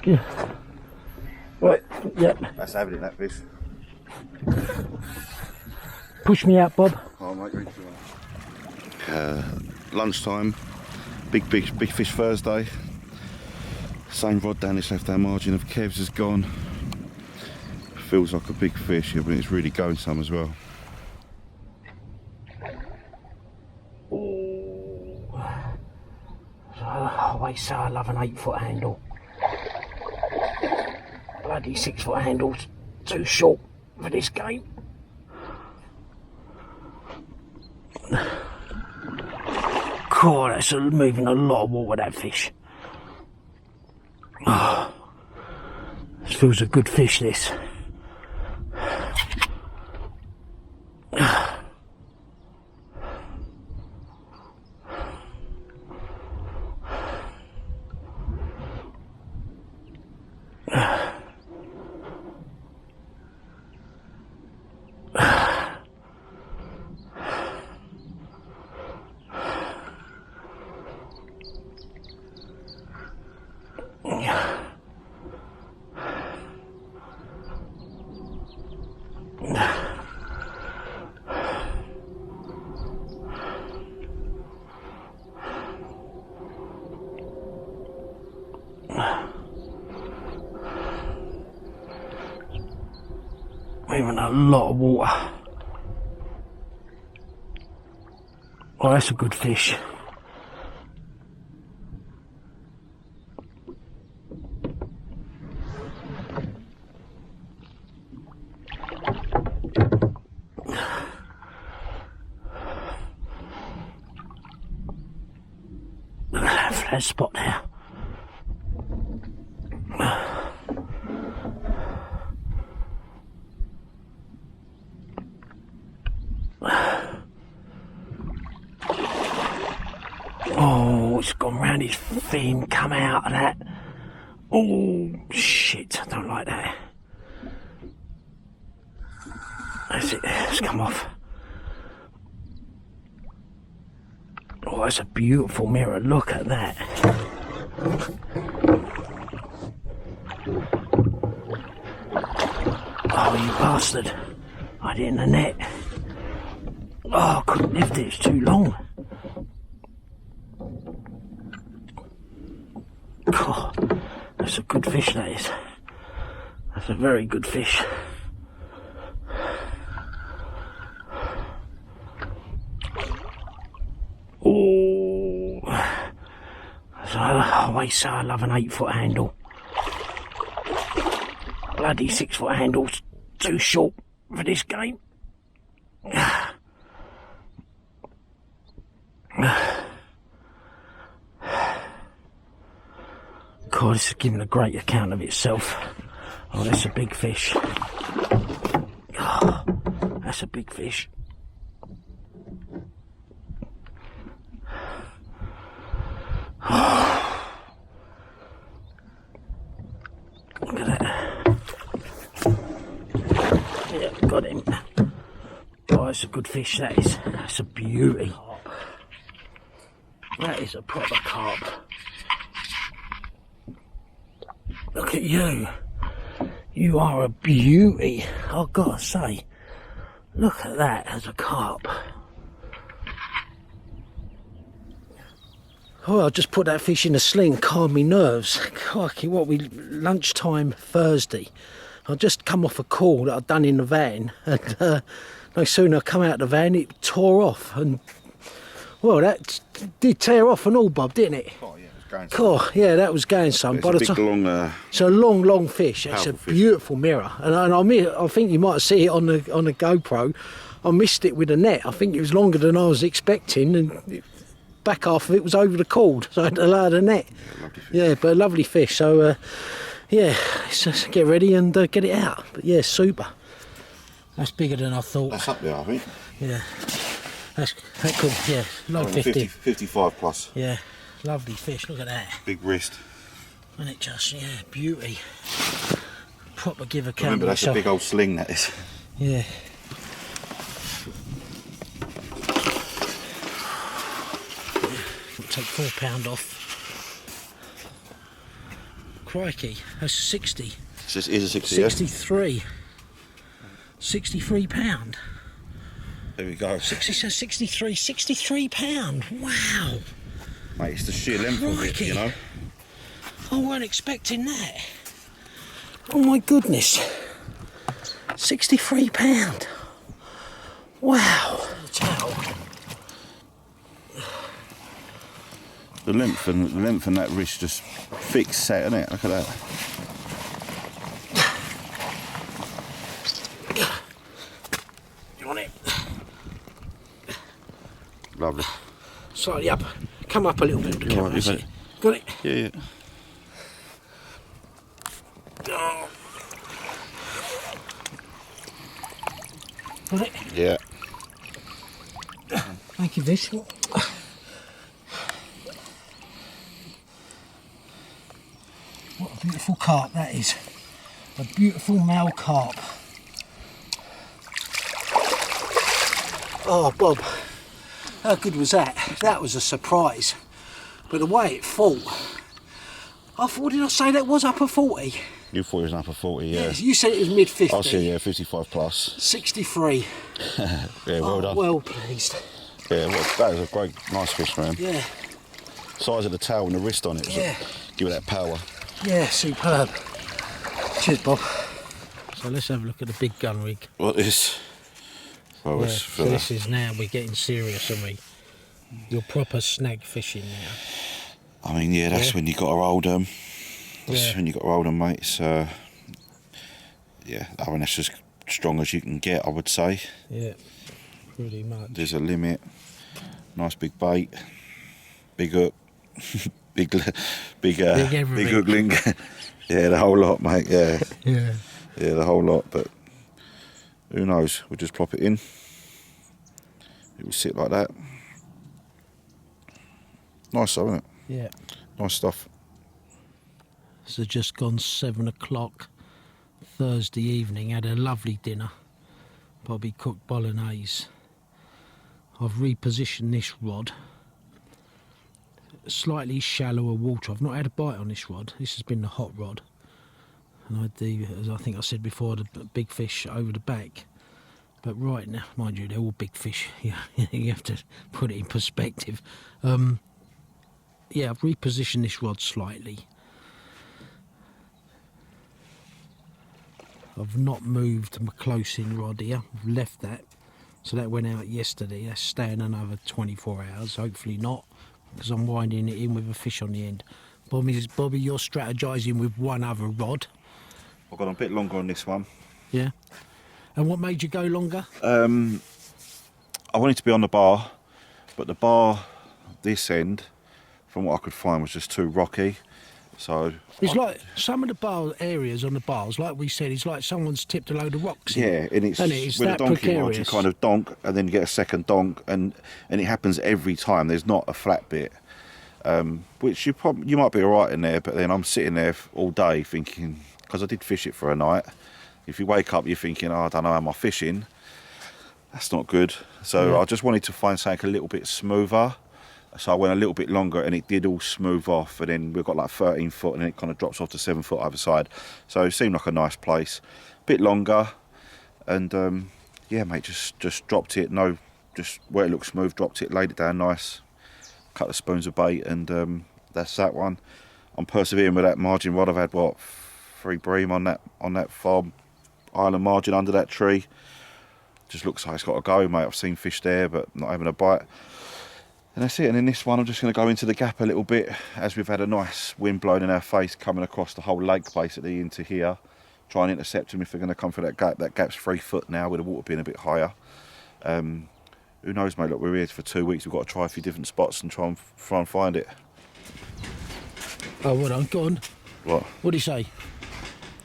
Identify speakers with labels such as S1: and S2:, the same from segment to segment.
S1: Yeah. Right, yep.
S2: That's having it, that fish.
S1: Push me out, Bob.
S2: Oh, mate, lunchtime, big fish Thursday. Same rod down this left hand margin of Kev's has gone. Feels like a big fish here, but it's really going some as well.
S1: I always say I love an 8-foot handle. Bloody 6-foot handle's too short for this game. God, that's moving a lot of water, that fish. Oh, this feels a good fish, this. Moving a lot of water. Oh, that's a good fish. Look at that flat spot there. Oh, it's gone round his fin, come out of that. Oh, shit, I don't like that. That's it, it's come off. Oh, that's a beautiful mirror, look at that. Oh, you bastard. I had it in the net. Oh, I couldn't lift it, it's too long. Oh, that's a good fish, that is. That's a very good fish. Oh, so I always say I love an 8-foot handle. Bloody 6-foot handle's too short for this game. God, this is giving a great account of itself. Oh, that's a big fish. Oh, that's a big fish. Oh. Look at that. Yeah, got him. Oh, that's a good fish, that is. That's a beauty. That is a proper carp. Look at you. You are a beauty. I've got to say. Look at that as a carp. Oh, I just put that fish in a sling, calm me nerves. Crikey, what lunchtime Thursday. I just come off a call that I'd done in the van, and no sooner I come out of the van, it tore off, and well, that did tear off and all, Bob, didn't it?
S2: Oh, yeah, it was going
S1: Oh, yeah, that was going some.
S2: It's a big, long,
S1: it's a long fish. It's a beautiful mirror, and I think you might see it on the GoPro. I missed it with a net. I think it was longer than I was expecting, and back half of it was over the cord, so I had to lower the net. Yeah, but a lovely fish. So yeah, let's just get ready and get it out. But yeah, super. That's bigger than I thought.
S2: That's up there, I think.
S1: Yeah, that's cool. Yeah, low 50.
S2: 55 plus.
S1: Yeah, lovely fish. Look at that.
S2: Big wrist.
S1: And it just, yeah, beauty. Proper give account.
S2: Remember, that's a big old sling, that is.
S1: Yeah. Take £4 off. crikey, that's 60.
S2: It's just, is a 60, yeah?
S1: 63. 63 pound.
S2: There we go.
S1: 63 pound. Wow.
S2: Mate, it's the sheer length of it, you know?
S1: I weren't expecting that. Oh my goodness. 63 pound. Wow. The towel.
S2: The length and that wrist just fixed set, isn't it? Look at that.
S1: You want it?
S2: Lovely.
S1: Slightly up. Come up a little bit.
S2: Yeah, right,
S1: it. Got it?
S2: Yeah.
S1: Oh. Got it?
S2: Yeah.
S1: Thank you, Vish. What a beautiful carp that is. A beautiful male carp. Oh, Bob, how good was that? That was a surprise. But the way it fought, I thought, did I say that was upper 40?
S2: You thought it was an upper 40, yeah.
S1: Yes, you said it was mid 50.
S2: I said, yeah, 55 plus.
S1: 63.
S2: Yeah, well done.
S1: Well pleased.
S2: Yeah, well, that was a great, nice fish, man.
S1: Yeah.
S2: Size of the tail and the wrist on it.
S1: Yeah.
S2: Give it that power.
S1: Yeah, superb. Cheers, Bob. So let's have a look at the big gun rig.
S2: What is? Well,
S1: Yeah,
S2: it's
S1: so this is now, we're getting serious, aren't we? You're proper snag fishing now.
S2: I mean, yeah, that's when you got to hold them. That's when you got to hold them, mate. It's, yeah, I mean, that's as strong as you can get, I would say.
S1: Yeah, pretty much.
S2: There's a limit. Nice big bait. Big hook. big hook link. Yeah, the whole lot, mate, yeah.
S1: Yeah.
S2: Yeah, the whole lot, but who knows? We'll just plop it in. It will sit like that. Nice though, isn't it?
S1: Yeah.
S2: Nice stuff.
S1: So just gone 7 o'clock Thursday evening, had a lovely dinner. Bobby cooked bolognese. I've repositioned this rod. Slightly shallower water. I've not had a bite on this rod. This has been the hot rod. And I do, as I think I said before, the big fish over the back. But right now, mind you, they're all big fish. Yeah, you have to put it in perspective. Yeah, I've repositioned this rod slightly. I've not moved my close-in rod here. I've left that. So that went out yesterday. That's staying another 24 hours. Hopefully not, because I'm winding it in with a fish on the end. Bobby, you're strategising with one other rod.
S2: I've gone a bit longer on this one.
S1: Yeah. And what made you go longer?
S2: I wanted to be on the bar, but the bar this end, from what I could find, was just too rocky. So
S1: it's like some of the bar areas on the bars, like we said, it's like someone's tipped a load of rocks in.
S2: Yeah, and it's with a donkey rod, you kind of donk, and then you get a second donk, and it happens every time. There's not a flat bit, which you might be all right in there, but then I'm sitting there all day thinking, because I did fish it for a night. If you wake up, you're thinking, oh, I don't know, am I fishing? That's not good. So I just wanted to find something a little bit smoother. So I went a little bit longer, and it did all smooth off, and then we've got like 13 foot, and then it kind of drops off to 7 foot either side. So it seemed like a nice place. Bit longer, and yeah, mate, just dropped it. No, just where it looked smooth, dropped it, laid it down nice, couple of spoons of bait, and that's that one. I'm persevering with that margin rod. I've had what, 3 bream on that farm island margin under that tree. Just looks like it's got to go, mate. I've seen fish there, but not having a bite. And that's it. And in this one, I'm just going to go into the gap a little bit, as we've had a nice wind blowing in our face coming across the whole lake basically into here. Try and intercept them if they're going to come through that gap. That gap's 3 foot now, with the water being a bit higher. Who knows, mate? Look, we're here for 2 weeks. We've got to try a few different spots and try and find it.
S1: Oh, well done. Go on.
S2: What?
S1: What did he say?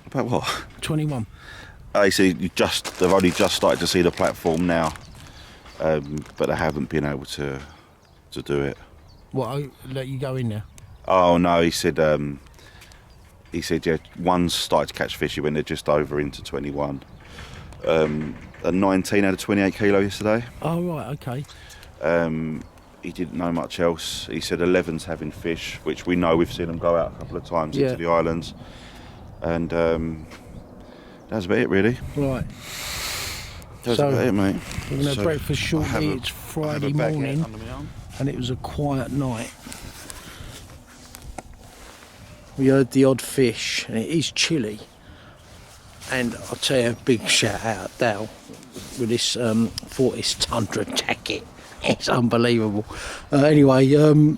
S2: About what?
S1: 21.
S2: I see. They've only just started to see the platform now, but they haven't been able to do it.
S1: What? I'll let you go in there?
S2: Oh no, he said yeah, one's started to catch fish when they're just over into 21. A 19 had a 28 kilo yesterday.
S1: Oh right, okay.
S2: he didn't know much else. He said 11's having fish, which we know, we've seen them go out a couple of times into the islands. And that's about it, really.
S1: Right.
S2: That's about it, mate.
S1: We're going to have breakfast shortly. It's Friday morning, and it was a quiet night. We heard the odd fish, and it is chilly. And I'll tell you a big shout out, Dale, with this Fortis Tundra jacket. It's unbelievable. Anyway, yeah,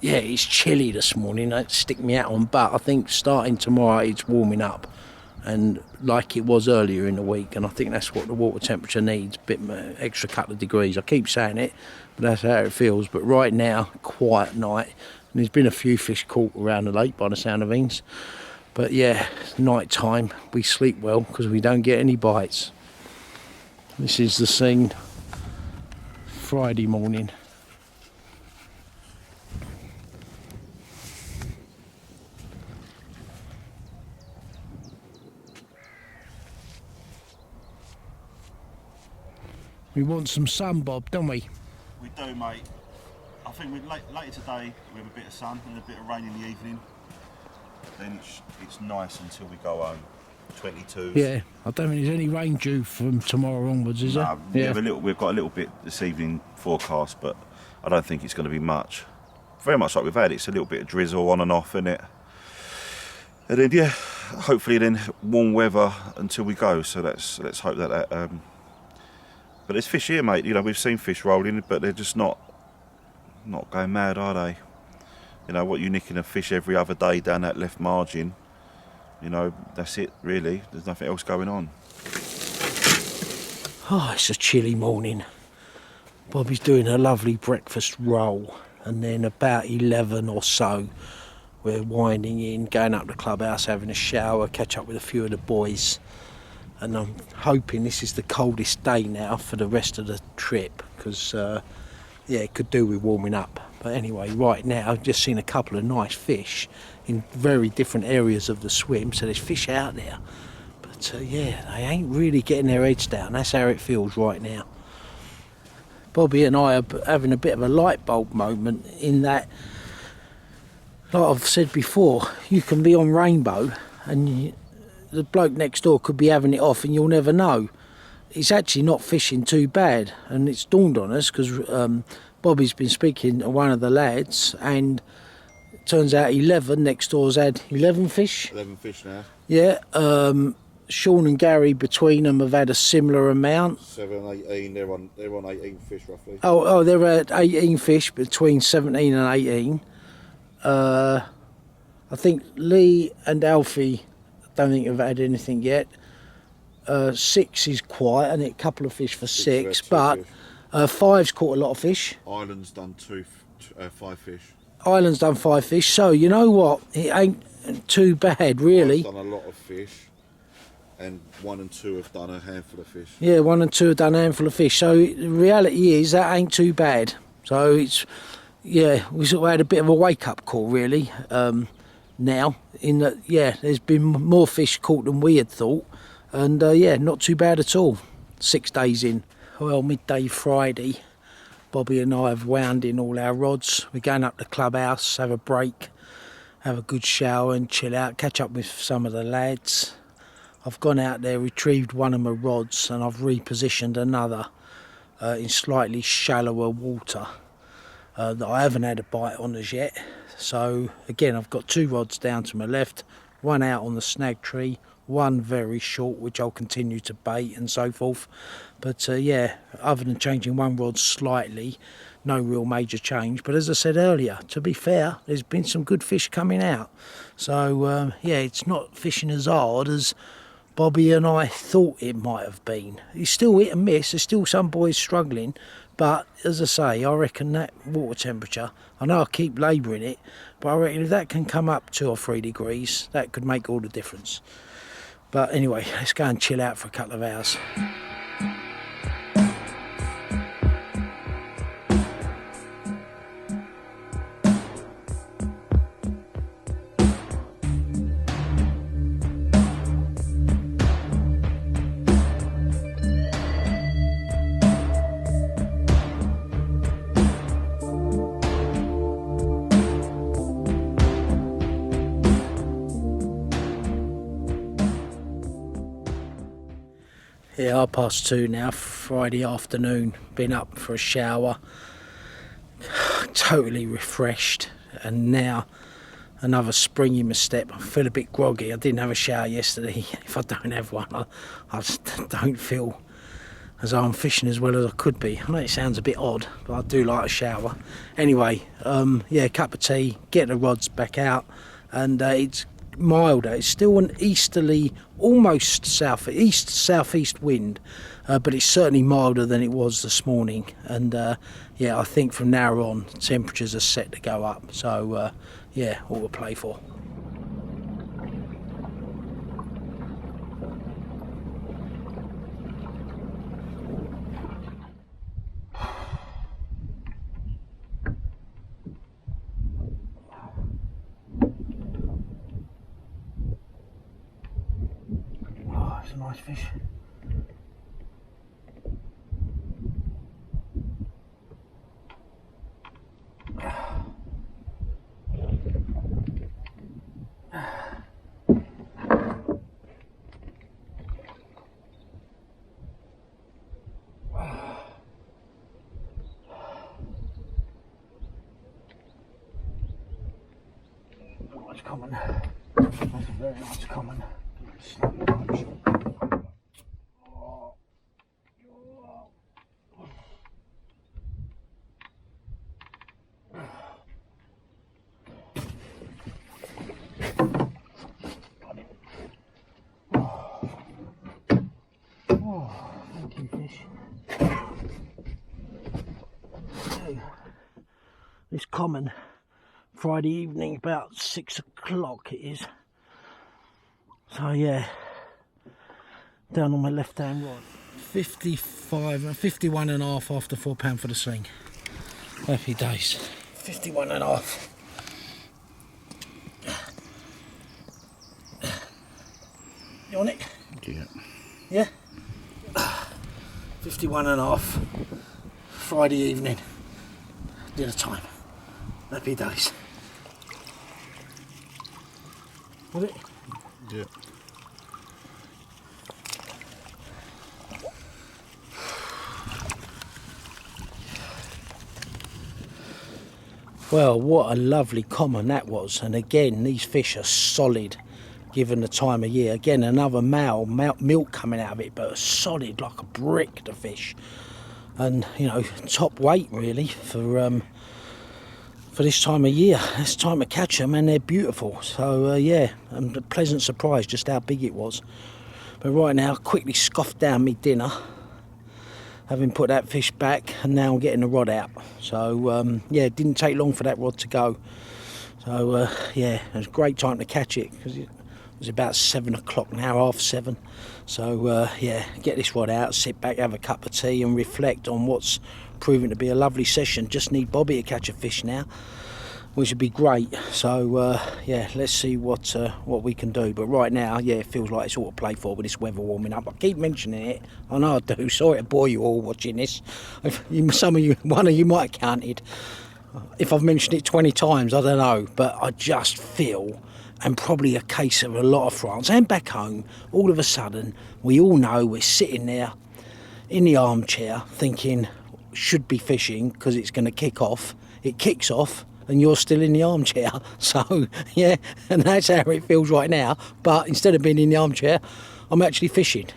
S1: it's chilly this morning. I'd stick me out on, but I think starting tomorrow it's warming up, and like it was earlier in the week. And I think that's what the water temperature needs, a bit extra couple of degrees. I keep saying it, but that's how it feels. But right now, quiet night, and there's been a few fish caught around the lake by the sound of things. But yeah, night time, we sleep well because we don't get any bites. This is the scene Friday morning. We want some sun, Bob, don't we?
S2: We do, mate. I think later today we have a bit of sun and a bit of rain in the evening. Then it's nice until we go home. 22.
S1: Yeah, I don't think there's any rain due from tomorrow onwards, is there?
S2: Yeah. We've got a little bit this evening forecast, but I don't think it's going to be much. Very much like we've had, it's a little bit of drizzle on and off, innit? And then, yeah, hopefully then warm weather until we go. So let's hope that. But there's fish here, mate. You know, we've seen fish rolling, but they're just not going mad, are they? You know, what, you nicking a fish every other day down that left margin. You know, that's it, really. There's nothing else going on.
S1: Oh, it's a chilly morning. Bobby's doing a lovely breakfast roll, and then about 11 or so, we're winding in, going up to the clubhouse, having a shower, catch up with a few of the boys. And I'm hoping this is the coldest day now for the rest of the trip, because, yeah, it could do with warming up. But anyway, right now, I've just seen a couple of nice fish in very different areas of the swim, so there's fish out there. But yeah, they ain't really getting their heads down. That's how it feels right now. Bobby and I are having a bit of a light bulb moment in that, like I've said before, you can be on Rainbow and the bloke next door could be having it off and you'll never know. It's actually not fishing too bad, and it's dawned on us because Bobby's been speaking to one of the lads, and it turns out 11 next door's had 11 fish.
S2: 11 fish now.
S1: Yeah, Sean and Gary between them have had a similar amount.
S2: 7 and 18, they're on 18 fish roughly.
S1: Oh, they're at 18 fish between 17 and 18. I think Lee and Alfie don't think have had anything yet. 6 is quiet, and a couple of fish for 6, but 5's caught a lot of fish.
S2: Island's done 5 fish.
S1: Island's done 5 fish, so you know what? It ain't too bad, really.
S2: I've done a lot of fish, and 1 and 2 have done a handful of fish.
S1: Yeah, 1 and 2 have done a handful of fish. So the reality is that ain't too bad. So it's, yeah, we sort of had a bit of a wake-up call, really. Now, in that, yeah, there's been more fish caught than we had thought, and yeah, not too bad at all. 6 days in. Well, midday Friday, Bobby and I have wound in all our rods. We're going up to the clubhouse, have a break, have a good shower and chill out, catch up with some of the lads. I've gone out there, retrieved one of my rods, and I've repositioned another in slightly shallower water that I haven't had a bite on as yet. So again, I've got 2 rods down to my left, one out on the snag tree, one very short, which I'll continue to bait and so forth. But yeah, other than changing one rod slightly, no real major change. But as I said earlier, to be fair, there's been some good fish coming out. So yeah, it's not fishing as hard as Bobby and I thought it might have been. It's still hit and miss. There's still some boys struggling. But as I say, I reckon that water temperature, I know I keep labouring it, but I reckon if that can come up 2 or 3 degrees, that could make all the difference. But anyway, let's go and chill out for a couple of hours. Yeah, 2:30 now, Friday afternoon. Been up for a shower. Totally refreshed. And now another spring in my step. I feel a bit groggy. I didn't have a shower yesterday. If I don't have one, I just don't feel as though I'm fishing as well as I could be. I know it sounds a bit odd, but I do like a shower. Anyway, yeah, cup of tea, get the rods back out, and it's milder. It's still an easterly, almost southeast wind, but it's certainly milder than it was this morning. And yeah, I think from now on temperatures are set to go up. So yeah, all to play for. Oh, it's a nice fish. Nice common. That's a very nice common. This common Friday evening, about 6 o'clock it is. So yeah, down on my left hand rod. 51 and a half after £4 for the sling. Happy days. 51 and a half. You on it?
S2: Yeah.
S1: Yeah? 51 and a half. Friday evening. Dinner time. Happy days. Was it?
S2: Yeah.
S1: Well, what a lovely common that was. And again, these fish are solid given the time of year. Again, another milk coming out of it, but solid like a brick, the fish. And, you know, top weight really for this time of year. It's time to catch them, and they're beautiful. So yeah, I'm a pleasant surprise just how big it was. But right now, quickly scoffed down me dinner, having put that fish back, and now I'm getting the rod out. So yeah, it didn't take long for that rod to go. So yeah, it was a great time to catch it because it was about 7 o'clock, an hour after 7. So yeah, get this rod out, sit back, have a cup of tea, and reflect on what's proving to be a lovely session. Just need Bobby to catch a fish now, which would be great. So yeah, let's see what we can do. But right now, yeah, it feels like it's all to play for with this weather warming up. I keep mentioning it. I know I do. Sorry to bore you all watching this. One of you might have counted. If I've mentioned it 20 times, I don't know. But I just feel, and probably a case of a lot of France and back home, all of a sudden, we all know we're sitting there in the armchair thinking, should be fishing because it's going to kick off. It kicks off and you're still in the armchair. So yeah, and that's how it feels right now. But instead of being in the armchair, I'm actually fishing.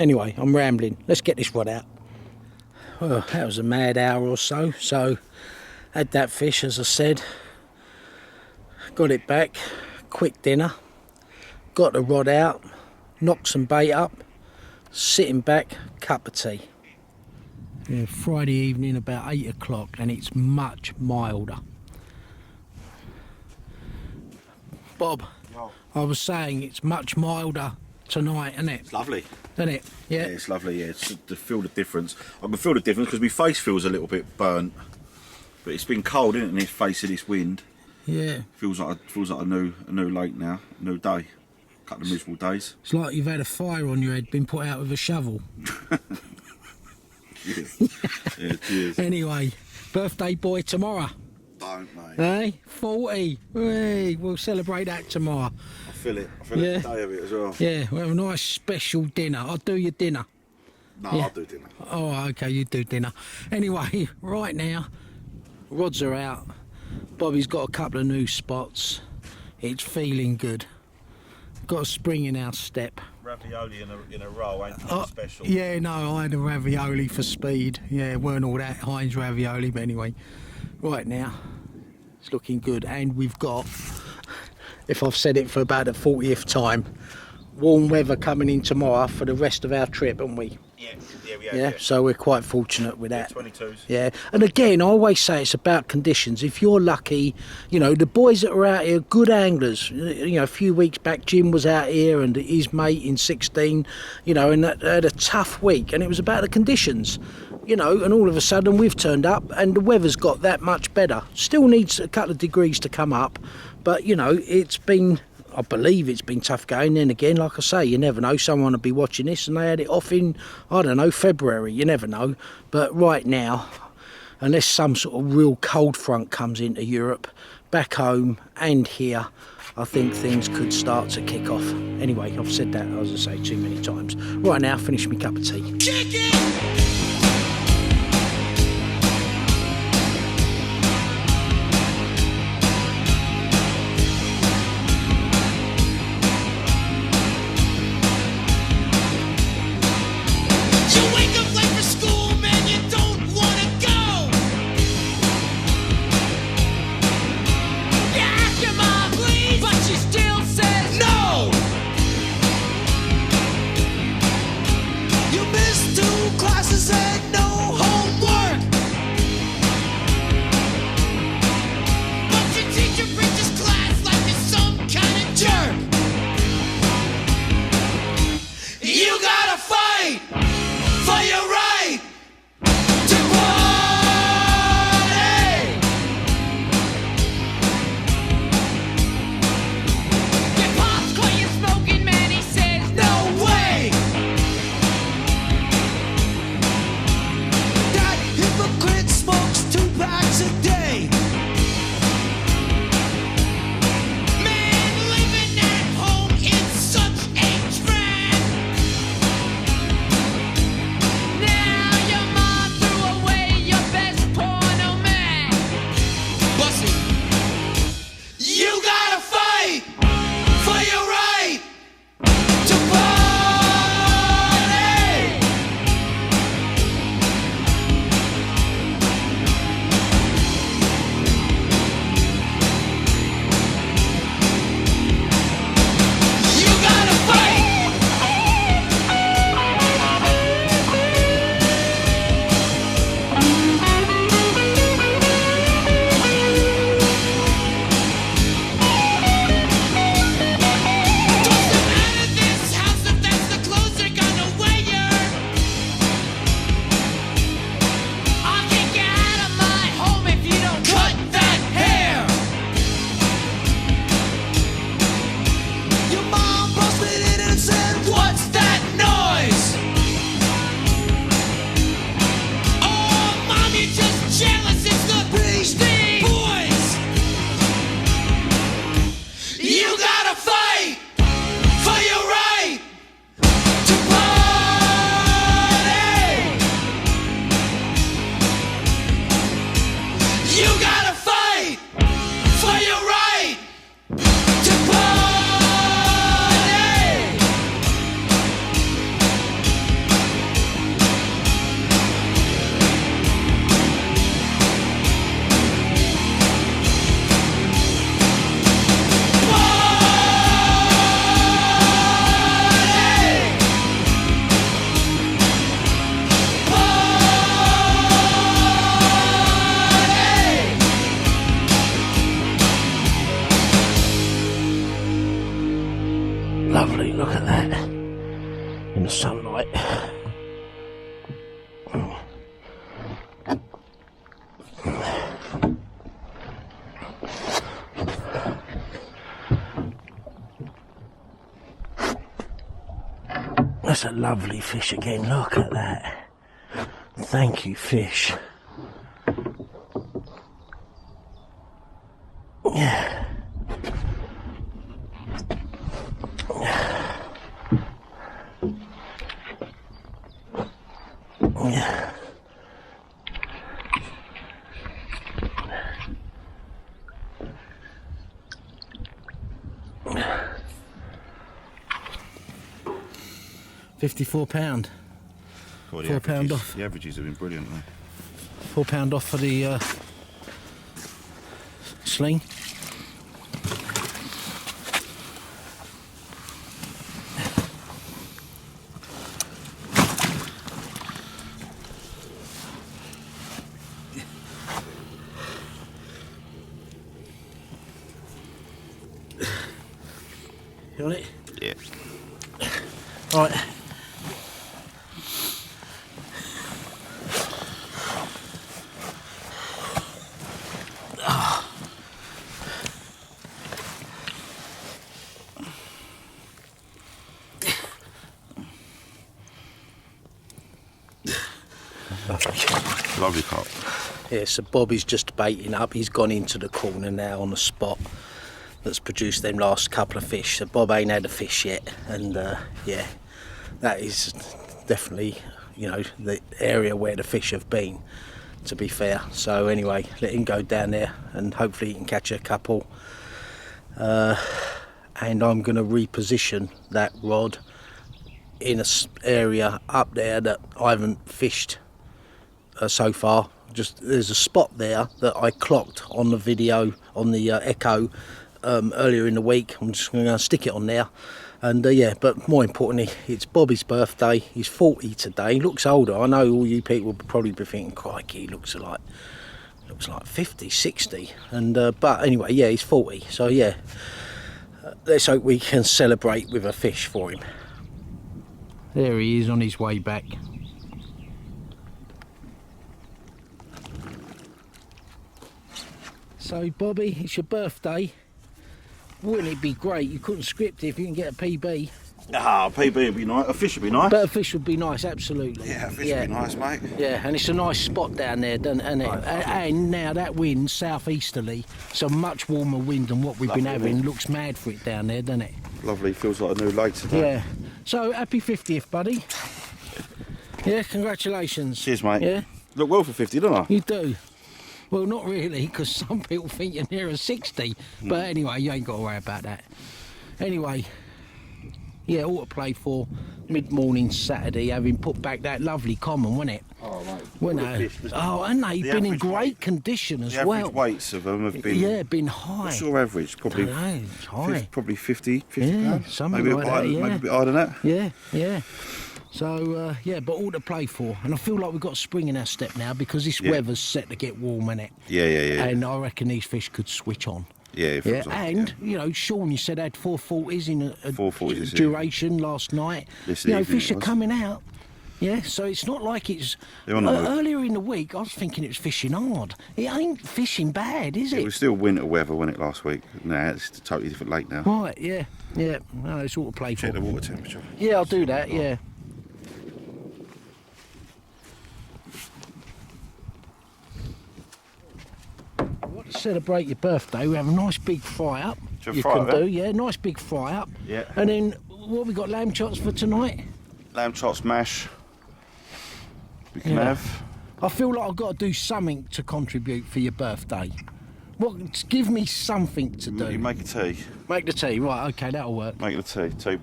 S1: Anyway, I'm rambling. Let's get this rod out. Well, that was a mad hour or so. So had that fish, as I said, got it back, quick dinner, got the rod out, knocked some bait up, sitting back, cup of tea. Yeah, Friday evening about 8 o'clock, and it's much milder. Bob, yo. I was saying it's much milder tonight, isn't it?
S2: It's lovely.
S1: Isn't it? Yeah.
S2: Yeah, it's lovely, yeah. It's to feel the difference. I can feel the difference because my face feels a little bit burnt. But it's been cold, isn't it? And it's facing this wind.
S1: Yeah.
S2: Feels like a new lake now, a new day. A couple of miserable days.
S1: It's like you've had a fire on your head, been put out with a shovel.
S2: Yeah, cheers.
S1: Anyway, birthday boy tomorrow.
S2: Don't, mate.
S1: Hey, 40. Hey, we'll celebrate that tomorrow.
S2: I feel it. I feel it the day of it as well.
S1: Yeah, we'll have a nice special dinner. I'll do your dinner.
S2: No,
S1: Yeah.
S2: I'll do dinner.
S1: Oh, okay, you do dinner. Anyway, right now, rods are out. Bobby's got a couple of new spots. It's feeling good. Got a spring in our step.
S2: Ravioli in a roll ain't nothing special.
S1: Yeah, no, I had a ravioli for speed. Yeah, it weren't all that Heinz ravioli, but anyway. Right now, it's looking good. And we've got, if I've said it for about the 40th time, warm weather coming in tomorrow for the rest of our trip, haven't we?
S2: Yeah, we have.
S1: Yeah, so we're quite fortunate with that.
S2: 22s.
S1: Yeah, and again, I always say it's about conditions. If you're lucky, you know, the boys that are out here, good anglers. You know, a few weeks back, Jim was out here and his mate in 16, you know, and they had a tough week, and it was about the conditions, you know, and all of a sudden we've turned up and the weather's got that much better. Still needs a couple of degrees to come up, but, you know, it's been... I believe it's been tough going. Then again, like I say, you never know. Someone will be watching this and they had it off in, I don't know, February. You never know. But right now, unless some sort of real cold front comes into Europe, back home and here, I think things could start to kick off. Anyway, I've said that, as I say, too many times. Right now, finish me cup of tea.
S3: Kick it!
S1: Lovely, look at that in the sunlight. That's a lovely fish again, look at that. Thank you, fish. Yeah. £54.
S2: Well,
S1: £4 off.
S2: The averages have been brilliant, though.
S1: £4 off for the sling. You on it?
S2: Yeah.
S1: Right.
S2: Lovely carp.
S1: Yeah, so Bobby's just baiting up. He's gone into the corner now on the spot that's produced them last couple of fish. So Bob ain't had a fish yet, and yeah, that is definitely, you know, the area where the fish have been, to be fair. So anyway, let him go down there and hopefully he can catch a couple. And I'm going to reposition that rod in an area up there that I haven't fished so far. Just there's a spot there that I clocked on the video on the Echo earlier in the week. I'm just going to stick it on there, and yeah, but more importantly, it's Bobby's birthday. He's 40 today. He looks older. I know all you people will probably be thinking, crikey, he looks like 50, 60, and but anyway, yeah, he's 40, so yeah, let's hope we can celebrate with a fish for him. There he is on his way back. So Bobby, it's your birthday. Wouldn't it be great? You couldn't script it if you can get a PB.
S2: Ah, PB would be nice. A fish would be nice.
S1: But a fish would be nice, absolutely.
S2: Yeah, a fish would be nice, mate.
S1: Yeah, and it's a nice spot down there, isn't it? And now that wind, southeasterly, so much warmer wind than what we've been having. Looks mad for it down there, doesn't it?
S2: Lovely, feels like a new lake today.
S1: Yeah. So happy 50th, buddy. Yeah, congratulations.
S2: Cheers, mate.
S1: Yeah.
S2: Look well for 50, don't I?
S1: You do. Well, not really, because some people think you're nearer 60. But anyway, you ain't got to worry about that. Anyway, yeah, all to play for mid-morning Saturday, having put back that lovely common, wasn't it?
S2: Oh, mate.
S1: Wasn't it? Oh, and they've been in great condition as well.
S2: The average weights of them have been...
S1: Yeah, been high.
S2: What's your average? Probably...
S1: I don't know, it's high.
S2: Probably 50
S1: yeah,
S2: pounds?
S1: Something
S2: maybe
S1: like that, yeah.
S2: Maybe a bit higher than that?
S1: Yeah, yeah. So, yeah, but all to play for. And I feel like we've got spring in our step now because this weather's set to get warm, innit?
S2: Yeah.
S1: And I reckon these fish could switch on.
S2: Yeah,
S1: and you know, Sean, you said had 440s in a
S2: 440s
S1: duration last night. You know, fish are coming out. Yeah, so it's not like it's earlier in the week. I was thinking it was fishing hard. It ain't fishing bad, is it?
S2: It was still winter weather, wasn't it, last week? Now it's a totally different lake now.
S1: Right, yeah. No, it's all to play for.
S2: Check the water temperature.
S1: Yeah, I'll do that. Yeah. To celebrate your birthday, we have a nice big fry up. You can do, yeah, nice big fry up.
S2: Yeah.
S1: And then what we got, lamb chops for tonight?
S2: Lamb chops, mash. We can have.
S1: I feel like I've got to do something to contribute for your birthday. Give me something to do.
S2: You make a tea.
S1: Make the tea, right? Okay, that'll work.
S2: Make the tea. Tea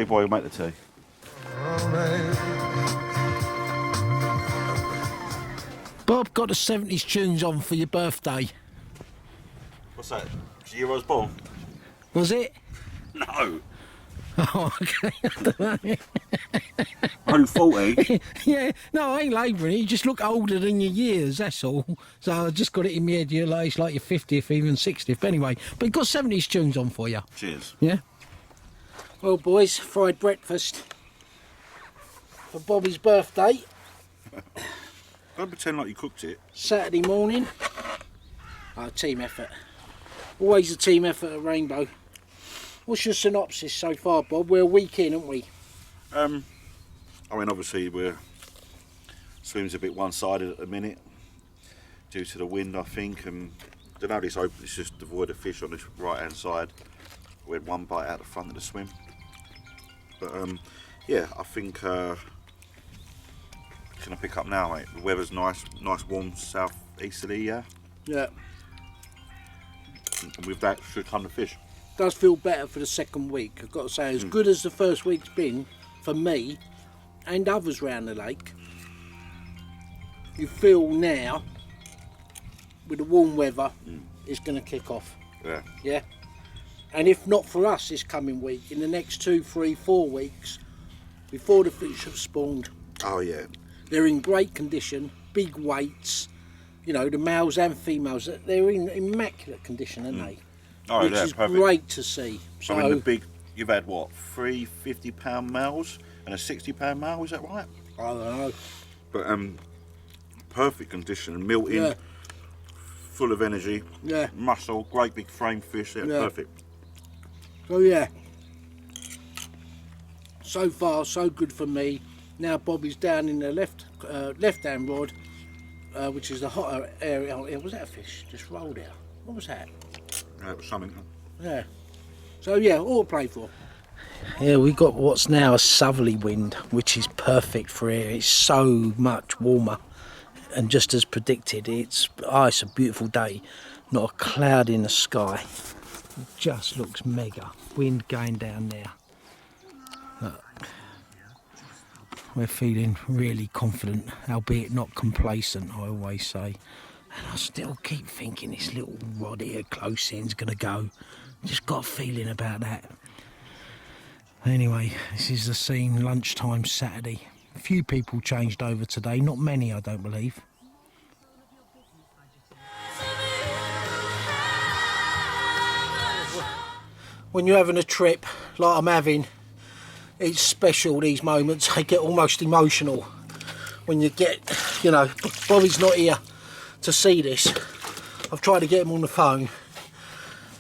S2: boy will make the tea.
S1: Bob got the 70s tunes on for your birthday.
S2: What's that? Was the year I was born?
S1: Was it?
S2: No.
S1: Oh, okay.
S2: I'm 40.
S1: Yeah, no, I ain't labouring. You just look older than your years, that's all. So I just got it in my head, you're like, it's like your 50th, even 60th. But anyway, but got 70s tunes on for you.
S2: Cheers.
S1: Yeah? Well, boys, fried breakfast for Bobby's birthday.
S2: Don't pretend like you cooked it.
S1: Saturday morning. Team effort. Always a team effort at Rainbow. What's your synopsis so far, Bob? We're a week in, aren't we?
S2: I mean, obviously, swim's a bit one-sided at the minute due to the wind, I think. And I don't know, it's just devoid of fish on this right-hand side. We had one bite out the front of the swim. But yeah, I think can I pick up now, mate? The weather's nice warm south-easterly, yeah?
S1: Yeah.
S2: And with that should come the fish.
S1: Does feel better for the second week. I've got to say, as good as the first week's been for me, and others round the lake, you feel now, with the warm weather, it's going to kick off.
S2: Yeah.
S1: Yeah. And if not for us this coming week, in the next 2, 3, 4 weeks, before the fish have spawned.
S2: Oh yeah.
S1: They're in great condition, big weights. You know, the males and females, they're in immaculate condition, aren't they?
S2: Oh,
S1: which
S2: yeah,
S1: is
S2: perfect.
S1: great to see. So,
S2: I mean, the big, you've had what, 3 50-pound males and a 60-pound male, is that right?
S1: I don't know.
S2: But perfect condition, milting,
S1: Yeah.
S2: full of energy,
S1: Yeah.
S2: muscle, great big frame fish, yeah, perfect.
S1: So yeah, so far so good for me. Now Bobby's down in the left-hand rod, which is the hotter area. Oh, was that a fish? Just rolled out. What was that?
S2: It was something.
S1: Yeah. So yeah, all to play for. Yeah, we got what's now a southerly wind, which is perfect for here. It's so much warmer, and just as predicted, it's a beautiful day. Not a cloud in the sky. It just looks mega. Wind going down there. Look, we're feeling really confident, albeit not complacent, I always say. And I still keep thinking this little rod here close in's going to go. Just got a feeling about that. Anyway, this is the scene, lunchtime Saturday. A few people changed over today, not many I don't believe. When you're having a trip like I'm having, it's special, these moments. They get almost emotional when you get, you know, Bobby's not here to see this. I've tried to get him on the phone,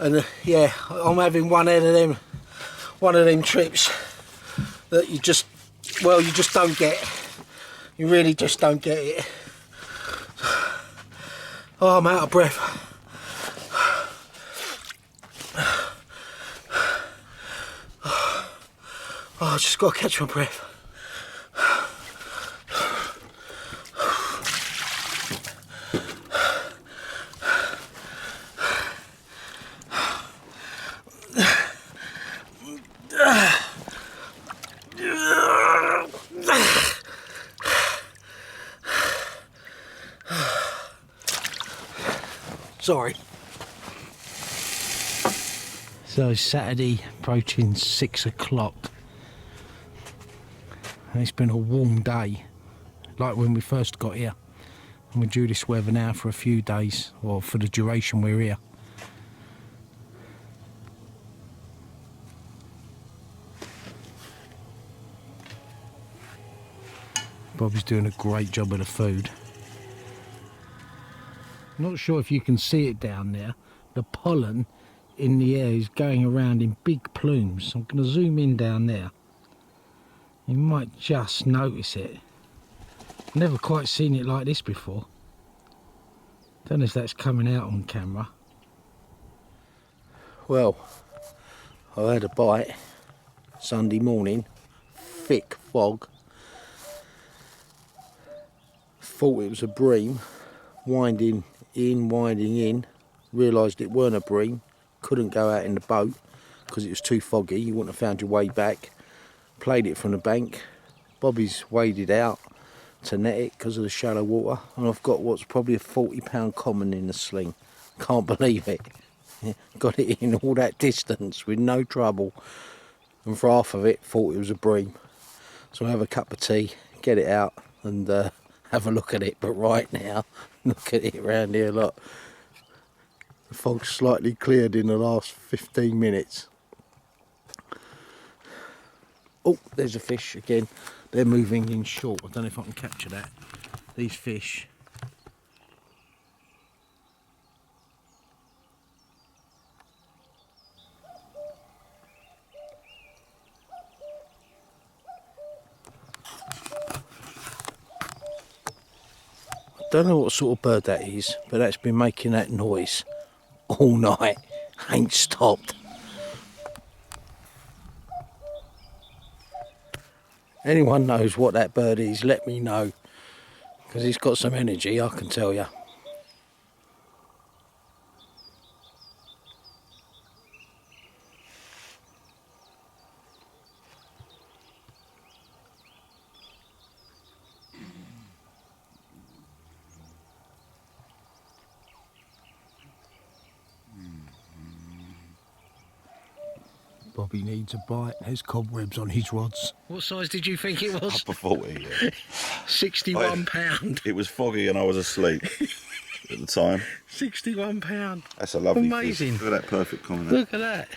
S1: and yeah, I'm having one of them trips that you just don't get. You really just don't get it. Oh, I'm out of breath. Oh, I just got to catch my breath. Sorry. So Saturday approaching 6 o'clock. And it's been a warm day, like when we first got here. And we're due this weather now for a few days, or for the duration we're here. Bobby's doing a great job of the food. Not sure if you can see it down there. The pollen in the air is going around in big plumes. I'm going to zoom in down there. You might just notice it. Never quite seen it like this before. Don't know if that's coming out on camera. Well, I had a bite Sunday morning, thick fog. Thought it was a bream, winding in, realised it weren't a bream, couldn't go out in the boat because it was too foggy, you wouldn't have found your way back. Played it from the bank. Bobby's waded out to net it because of the shallow water, and I've got what's probably a 40-pound common in the sling. Can't believe it. Got it in all that distance with no trouble, and for half of it thought it was a bream. So I have a cup of tea, get it out and have a look at it. But right now, look at it around here, look. The fog's slightly cleared in the last 15 minutes. Oh, there's a fish again. They're moving in short. I don't know if I can capture that. These fish. I don't know what sort of bird that is, but that's been making that noise all night. Ain't stopped. Anyone knows what that bird is, let me know, because he's got some energy, I can tell you. Bobby needs a bite. There's cobwebs on his rods. What size did you think it was?
S2: Upper 40, yeah.
S1: 61 pound.
S2: It was foggy and I was asleep at the time.
S1: 61 pound.
S2: That's a lovely
S1: Amazing.
S2: fish. Look at that perfect comment.
S1: Look at that.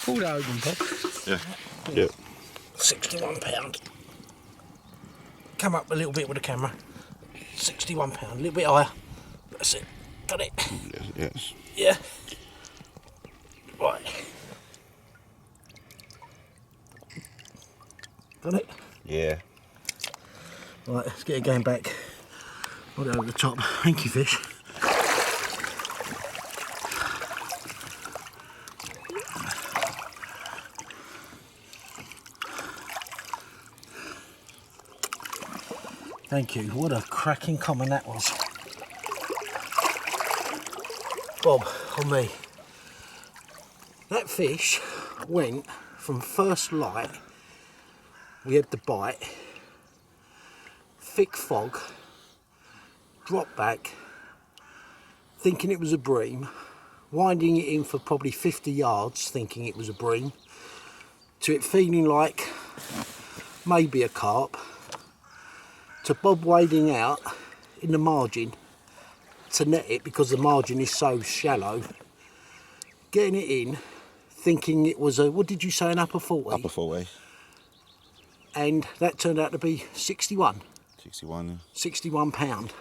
S1: Pull that open, Bob.
S2: Yeah. Yeah.
S1: 61 pound. Come up a little bit with the camera. 61 pound. A little bit higher. That's it. Got it.
S2: Yes.
S1: Yeah. Right. Got it?
S2: Yeah.
S1: Right, let's get it going back. Put it over the top. Thank you, fish. Thank you. What a cracking comment that was. Bob, on me. That fish went from first light, we had the bite, thick fog, dropped back, thinking it was a bream, winding it in for probably 50 yards, thinking it was a bream, to it feeling like maybe a carp, to Bob wading out in the margin to net it because the margin is so shallow, getting it in, thinking it was a, what did you say, an upper 40?
S2: Upper 40.
S1: And that turned out to be 61.
S2: 61, yeah.
S1: 61 pound.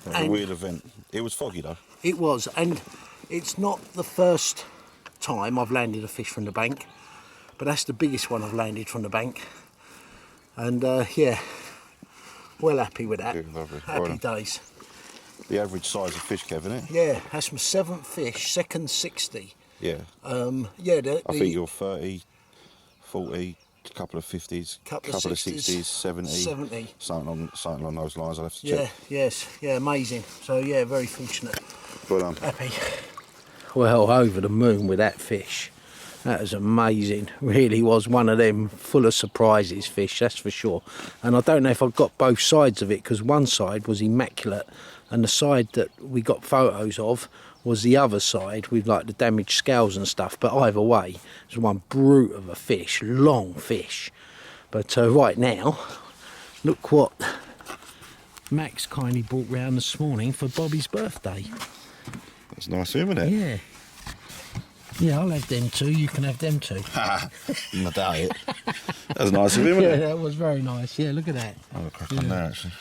S2: That was a weird event. It was foggy though.
S1: It was, and it's not the first time I've landed a fish from the bank, but that's the biggest one I've landed from the bank. And yeah, well happy with that.
S2: Yeah, lovely.
S1: Happy days.
S2: The average size of fish, Kev, isn't it?
S1: Yeah, that's my 7th fish, second 60.
S2: Yeah.
S1: Yeah,
S2: I think you're 30, 40, a couple of 50s,
S1: couple of
S2: 60s, 70. Something along those lines. I'll have to check.
S1: Yeah, amazing. So yeah, very fortunate.
S2: Well done.
S1: Happy. Well, over the moon with that fish. That was amazing. Really was one of them full of surprises fish, that's for sure. And I don't know if I've got both sides of it, because one side was immaculate and the side that we got photos of was the other side with like the damaged scales and stuff. But either way, it was one brute of a fish, long fish. But right now, look what Max kindly brought round this morning for Bobby's birthday.
S2: That's nice, isn't it?
S1: Yeah. Yeah, I'll have them too. You can have them too.
S2: I doubt it. That was nice of him, wasn't it?
S1: Yeah, that was very nice. Yeah, look at that.
S2: I'll crack on there, actually.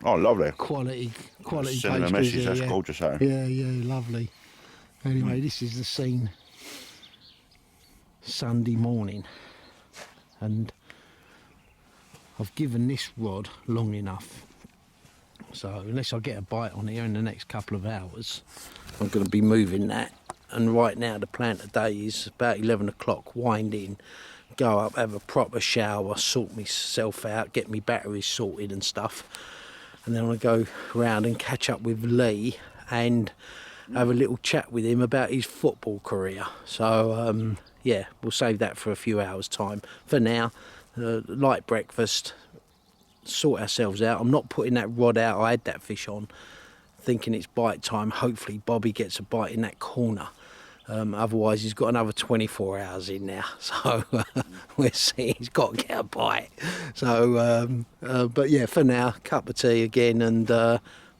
S2: Oh, lovely.
S1: Quality
S2: Sending a message, that's gorgeous, eh?
S1: Yeah, lovely. Anyway, this is the scene Sunday morning. And I've given this rod long enough. So unless I get a bite on here in the next couple of hours, I'm going to be moving that. And right now the plan today is about 11 o'clock, wind in, go up, have a proper shower, sort myself out, get my batteries sorted and stuff. And then I'm going to go round and catch up with Lee and have a little chat with him about his football career. So yeah, we'll save that for a few hours time. For now, light breakfast, sort ourselves out. I'm not putting that rod out. I had that fish on thinking it's bite time. Hopefully Bobby gets a bite in that corner. Otherwise he's got another 24 hours in now, so we'll see. He's got to get a bite. So but yeah, for now, cup of tea again and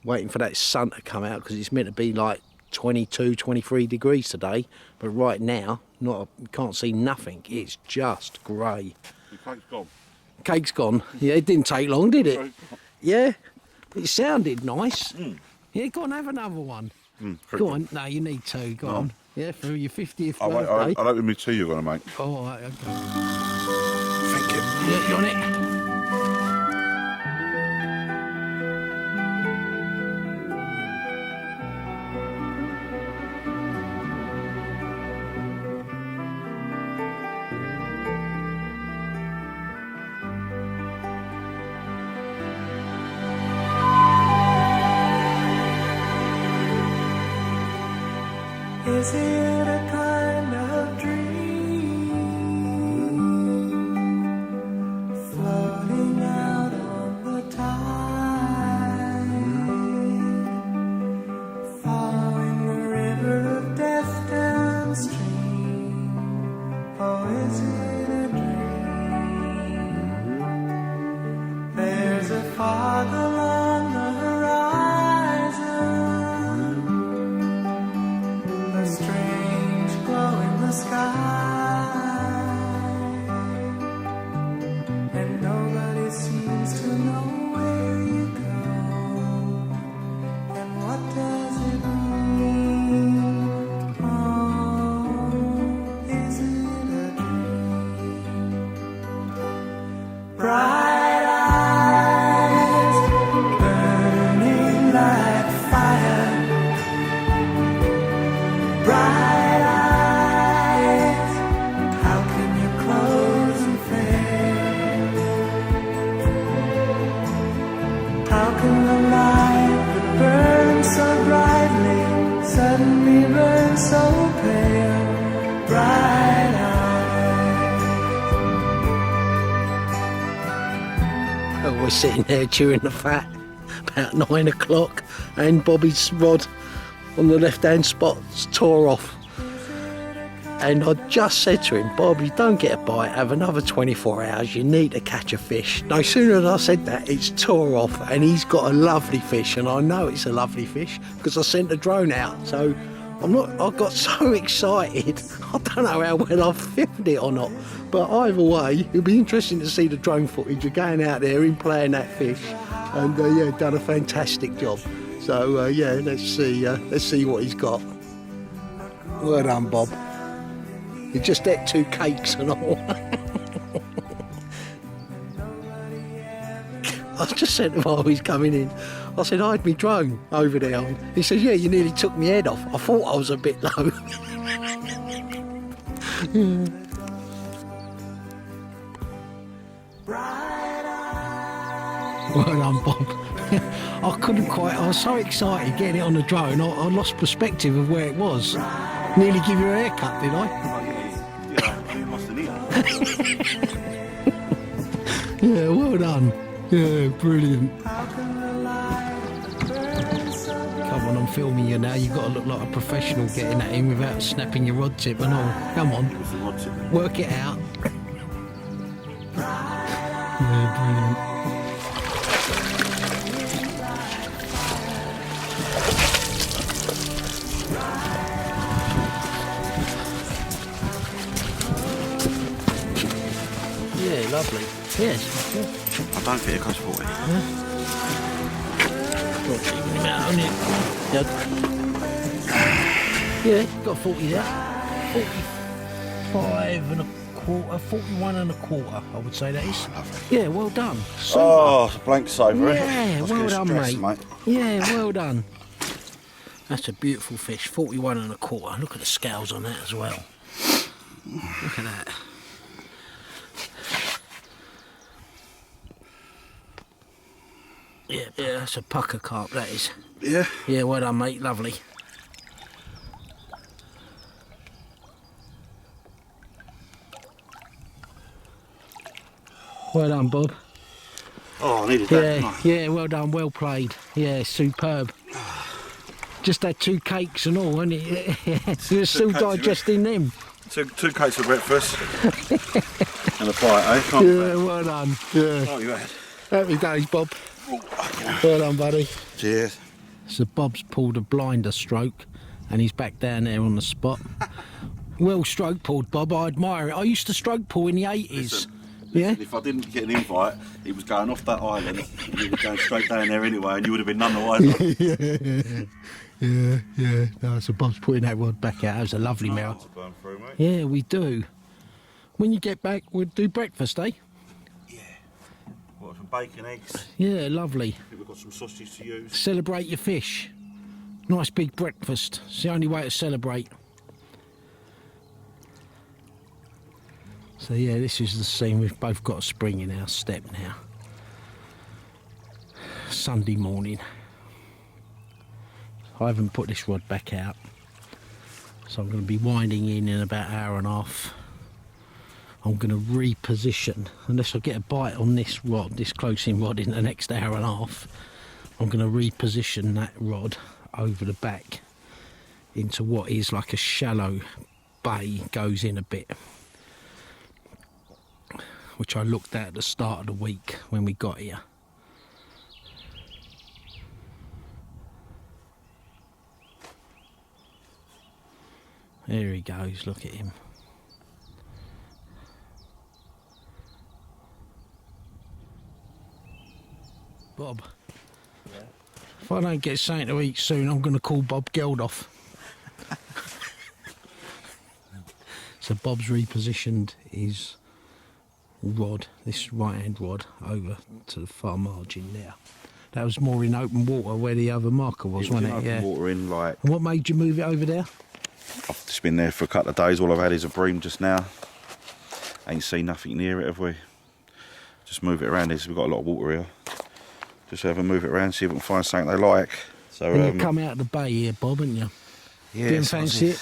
S1: waiting for that sun to come out, because it's meant to be like 22, 23 degrees today, but right now you can't see nothing. It's just grey.
S2: The cake's gone.
S1: Cake's gone. Yeah, it didn't take long, did it? Yeah, it sounded nice. Yeah, go on, have another one. Go on. No, you need to. Go on. Yeah, for your 50th birthday.
S2: I don't with me tea you're going to make.
S1: Oh, all right, okay.
S2: Thank you.
S1: Yeah, you on it?
S3: Is it a kind of dream floating out on the tide, following the river of death? How can the light that burns so brightly suddenly burn so pale, bright eyes?
S1: We're sitting there chewing the fat about 9 o'clock, and Bobby's rod on the left hand spot's tore off. And I just said to him, Bobby, don't get a bite, have another 24 hours, you need to catch a fish. No sooner than I said that, it's tore off, and he's got a lovely fish, and I know it's a lovely fish because I sent the drone out. So I got so excited, I don't know how well I've filmed it or not, but either way, it'll be interesting to see the drone footage of going out there and playing that fish, and yeah, done a fantastic job. So yeah, let's see what he's got. Well done, Bob. He just ate 2 cakes and all. I just said to him while he's coming in, I said, I had my drone over there. He said, yeah, you nearly took my head off. I thought I was a bit low. Well done, Bob. I was so excited getting it on the drone, I lost perspective of where it was. Nearly give you a haircut, did I? Yeah, well done. Yeah, brilliant. Come on, I'm filming you now. You've got to look like a professional getting at him without snapping your rod tip and all. Come on, work it out. Yeah, brilliant. Yeah, lovely. Yes.
S2: I don't think it costs 40.
S1: Yeah, got 40 there. 45 and a quarter, 41 and a quarter, I would say that is.
S2: Lovely.
S1: Yeah, well done. Super.
S2: Oh, it's a blank sober,
S1: Yeah, well done,
S2: stress,
S1: mate. Yeah, well done. That's a beautiful fish, 41 and a quarter. Look at the scales on that as well. Look at that. Yeah, that's a pucker carp, that is.
S2: Yeah?
S1: Yeah, well done, mate, lovely. Well done, Bob.
S2: Oh, I needed that.
S1: Yeah, well done, well played. Yeah, superb. Just had 2 cakes and all, wasn't it? You're still digesting them.
S2: Two cakes for breakfast. And a bite, eh? Can't
S1: Yeah, well done. Yeah.
S2: Oh, you had.
S1: Happy days, Bob. Well done, buddy.
S2: Cheers.
S1: So Bob's pulled a blinder stroke and he's back down there on the spot. Well stroke pulled, Bob. I admire it. I used to stroke pull in the 80s.
S2: Listen,
S1: yeah?
S2: If I didn't get an invite, he was going off that island. And he was going straight down there anyway, and you would have been none the wiser.
S1: Yeah. No, so Bob's putting that rod back out. That was a lovely mirror.
S2: Through, mate.
S1: Yeah, we do. When you get back, we'll do breakfast, eh?
S2: Yeah. What, some bacon, eggs?
S1: Yeah, lovely.
S2: I think we've got some sausage to use.
S1: Celebrate your fish. Nice big breakfast. It's the only way to celebrate. So yeah, this is the scene. We've both got a spring in our step now. Sunday morning. I haven't put this rod back out, so I'm going to be winding in about an hour and a half. I'm going to reposition, unless I get a bite on this rod, this close-in rod, in the next hour and a half. I'm going to reposition that rod over the back into what is like a shallow bay, goes in a bit, which I looked at the start of the week when we got here. There he goes, look at him. Bob, yeah. If I don't get something to eat soon, I'm going to call Bob Geldof. So Bob's repositioned his rod, this right hand rod, over to the far margin there. That was more in open water where the other marker was, wasn't it?
S2: Yeah. Water in, like.
S1: And what made you move it over there?
S2: I've just been there for a couple of days. All I've had is a bream just now. Ain't seen nothing near it, have we? Just move it around here, so we've got a lot of water here. Just have a move it around, see if we can find something they like. So
S1: And you come out of the bay here, Bob, haven't you?
S2: yeah,
S1: Didn't fancy it?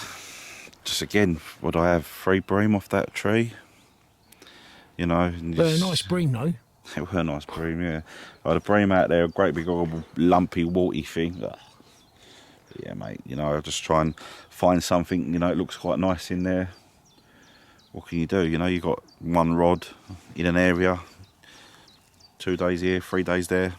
S2: Just again, would I have 3 bream off that tree? You know, and
S1: Very nice bream though.
S2: It were a nice bream, yeah. I had a bream out there, a great big old lumpy, warty thing. Ugh. Yeah, mate, you know, I just try and find something, you know, it looks quite nice in there. What can you do? You know, you got 1 rod in an area, 2 days here, 3 days there.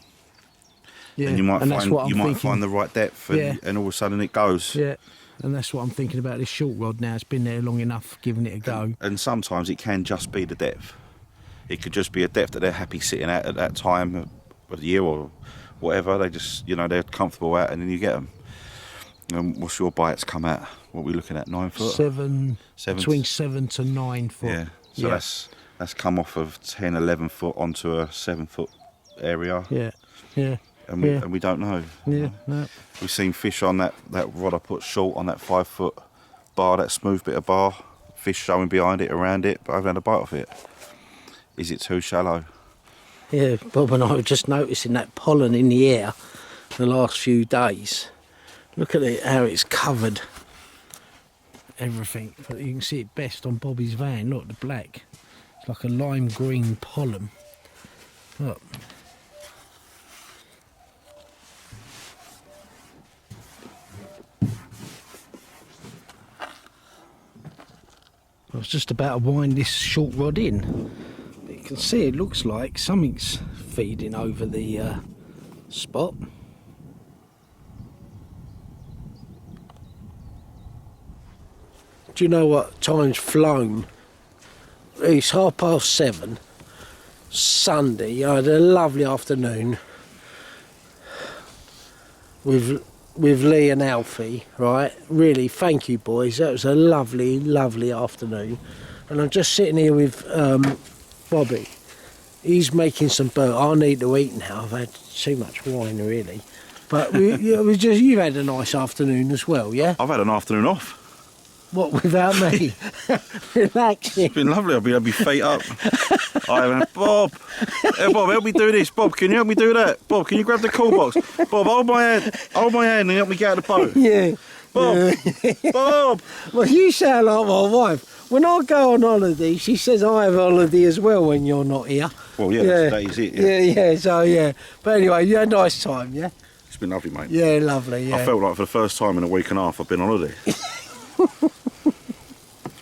S1: Yeah,
S2: and you might
S1: find
S2: find the right depth, and all of a sudden it goes.
S1: Yeah, and that's what I'm thinking about this short rod now. It's been there long enough, giving it a go.
S2: And sometimes it can just be the depth. It could just be a depth that they're happy sitting at that time of the year or whatever. They just, you know, they're comfortable at, and then you get them. And what's your bites come at? What are we looking at? 9 foot?
S1: 7 between 7 to 9 foot.
S2: Yeah. So that's come off of 10, 11 foot onto a 7 foot area.
S1: Yeah. Yeah.
S2: And we don't know.
S1: Yeah. No.
S2: We've seen fish on that rod I put short on that 5 foot bar, that smooth bit of bar. Fish showing behind it, around it, but I haven't had a bite of it. Is it too shallow?
S1: Yeah, Bob and I were just noticing that pollen in the air the last few days. Look at it, how it's covered everything. But you can see it best on Bobby's van. Look, the black. It's like a lime green pollen. Look. I was just about to wind this short rod in. You can see it looks like something's feeding over the spot. Do you know what time's flown? It's 7:30. Sunday. I had a lovely afternoon with Lee and Alfie, right? Really, thank you boys. That was a lovely, lovely afternoon. And I'm just sitting here with Bobby. He's making some burgers. I need to eat now. I've had too much wine, really. But you've had a nice afternoon as well, yeah?
S2: I've had an afternoon off.
S1: What, without me? Relaxing.
S2: It's been lovely. I've been feet up. I haven't. Bob, hey, Bob, help me do this. Bob, can you help me do that? Bob, can you grab the call box? Bob, hold my hand and help me get out of the boat.
S1: Yeah.
S2: Bob, Bob.
S1: Well, you sound like my wife. When I go on holiday, she says I have holiday as well when you're not here.
S2: Well, yeah, that is it.
S1: Yeah, so yeah. But anyway, you had a nice time, yeah?
S2: It's been lovely, mate.
S1: Yeah, lovely, yeah.
S2: I felt like for the first time in a week and a half I've been on holiday.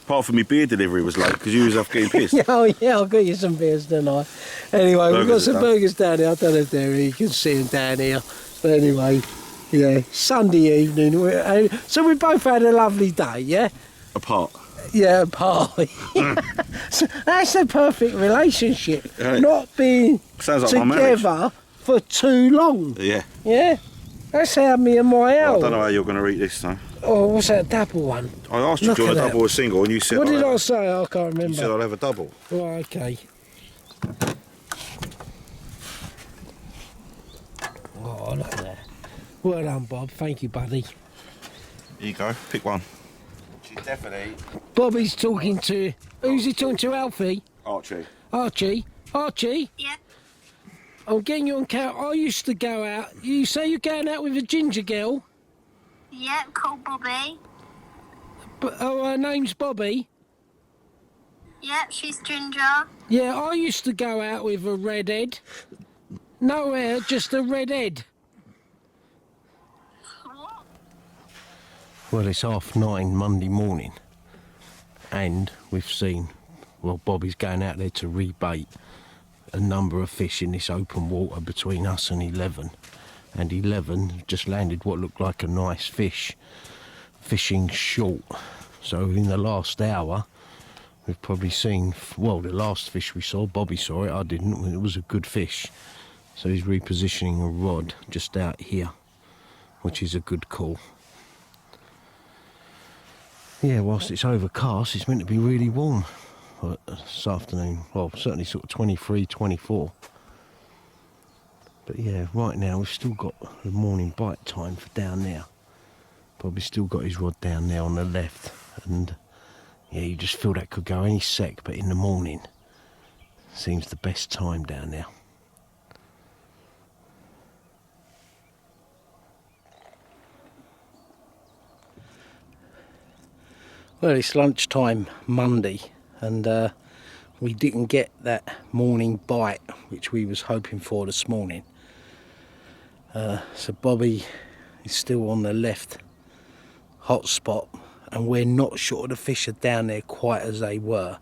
S2: Apart from my beer delivery was late because you was off getting pissed.
S1: Oh yeah, I'll get you some beers tonight. Anyway, we've got some burgers down here. I don't know if they're here. You can see them down here. But anyway, yeah, Sunday evening. So we both had a lovely day, yeah?
S2: Apart.
S1: Yeah, apart. So that's a perfect relationship.
S2: Yeah.
S1: Not being
S2: Sounds like my marriage.
S1: together for too long.
S2: Yeah.
S1: Yeah? That's how me and my
S2: Well,
S1: Al.
S2: I don't know how you're going to eat this, though.
S1: Oh, what's that double one?
S2: I asked you, do you want a double or a single, and you said...
S1: What did I say? I can't remember.
S2: You said I'll have a double.
S1: Oh, okay. Oh, look at that. Well done, Bob. Thank you, buddy.
S2: Here you go. Pick one. She's definitely...
S1: Bobby's talking to... Who's he talking to, Alfie?
S2: Archie.
S1: Archie? Archie?
S4: Yeah.
S1: I'm getting you on count. I used to go out. You say you're going out with a ginger girl?
S4: Yeah, called Bobby.
S1: But, oh, her name's Bobby?
S4: Yeah, she's ginger.
S1: Yeah, I used to go out with a redhead. No hair, just a redhead.
S4: What?
S1: Well, it's 9:30 Monday morning, and we've seen, well, Bobby's going out there to rebait a number of fish in this open water between us and 11. And 11 just landed what looked like a nice fish, fishing short. So in the last hour, we've probably seen, well, the last fish we saw, Bobby saw it, I didn't, it was a good fish. So he's repositioning a rod just out here, which is a good call. Yeah, whilst it's overcast, it's meant to be really warm this afternoon. Well, certainly sort of 23, 24. But yeah, right now we've still got the morning bite time for down there. Bobby's still got his rod down there on the left. And yeah, you just feel that could go any sec, but in the morning seems the best time down there. Well, it's lunchtime Monday, and we didn't get that morning bite which we was hoping for this morning. So Bobby is still on the left hotspot, and we're not sure the fish are down there quite as they were,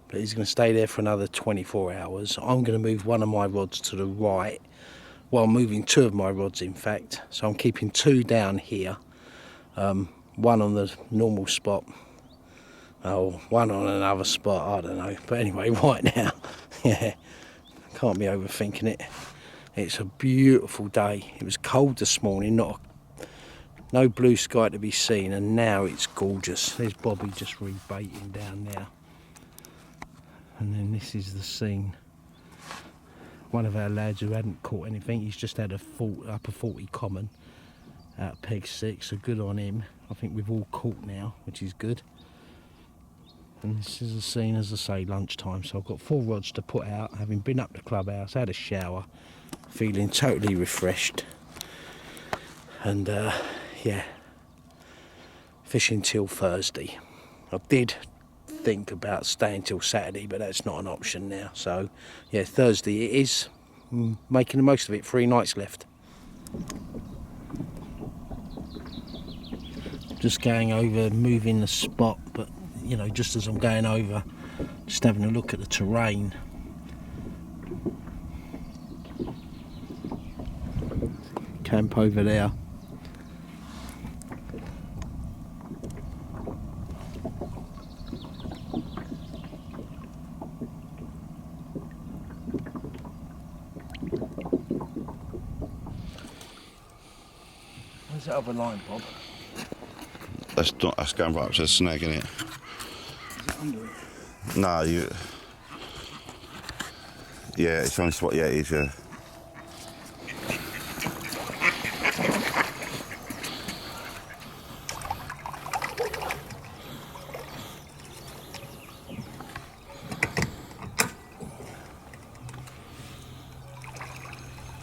S1: but he's going to stay there for another 24 hours. I'm going to move one of my rods to the right, well, moving two of my rods in fact, so I'm keeping two down here, one on the normal spot, one on another spot, I don't know, but anyway, right now, yeah, can't be overthinking it. It's a beautiful day. It was cold this morning, no blue sky to be seen, and now it's gorgeous. There's Bobby just rebaiting down there. And then this is the scene. One of our lads who hadn't caught anything, he's just had a upper 40 common out of peg 6, so good on him. I think we've all caught now, which is good. And this is the scene, as I say, lunchtime. So I've got 4 rods to put out, having been up the clubhouse, had a shower, feeling totally refreshed. And yeah, fishing till Thursday. I did think about staying till Saturday, but that's not an option now. So yeah, Thursday it is. Making the most of it. 3 nights left. Just going over, moving the spot, but you know, just as I'm going over, just having a look at the terrain. Camp over there. Where's that other line, Bob?
S2: That's going right up to the snag, isn't it?
S1: Is it under it?
S2: No, yeah, it's on the spot, yeah, it is, yeah.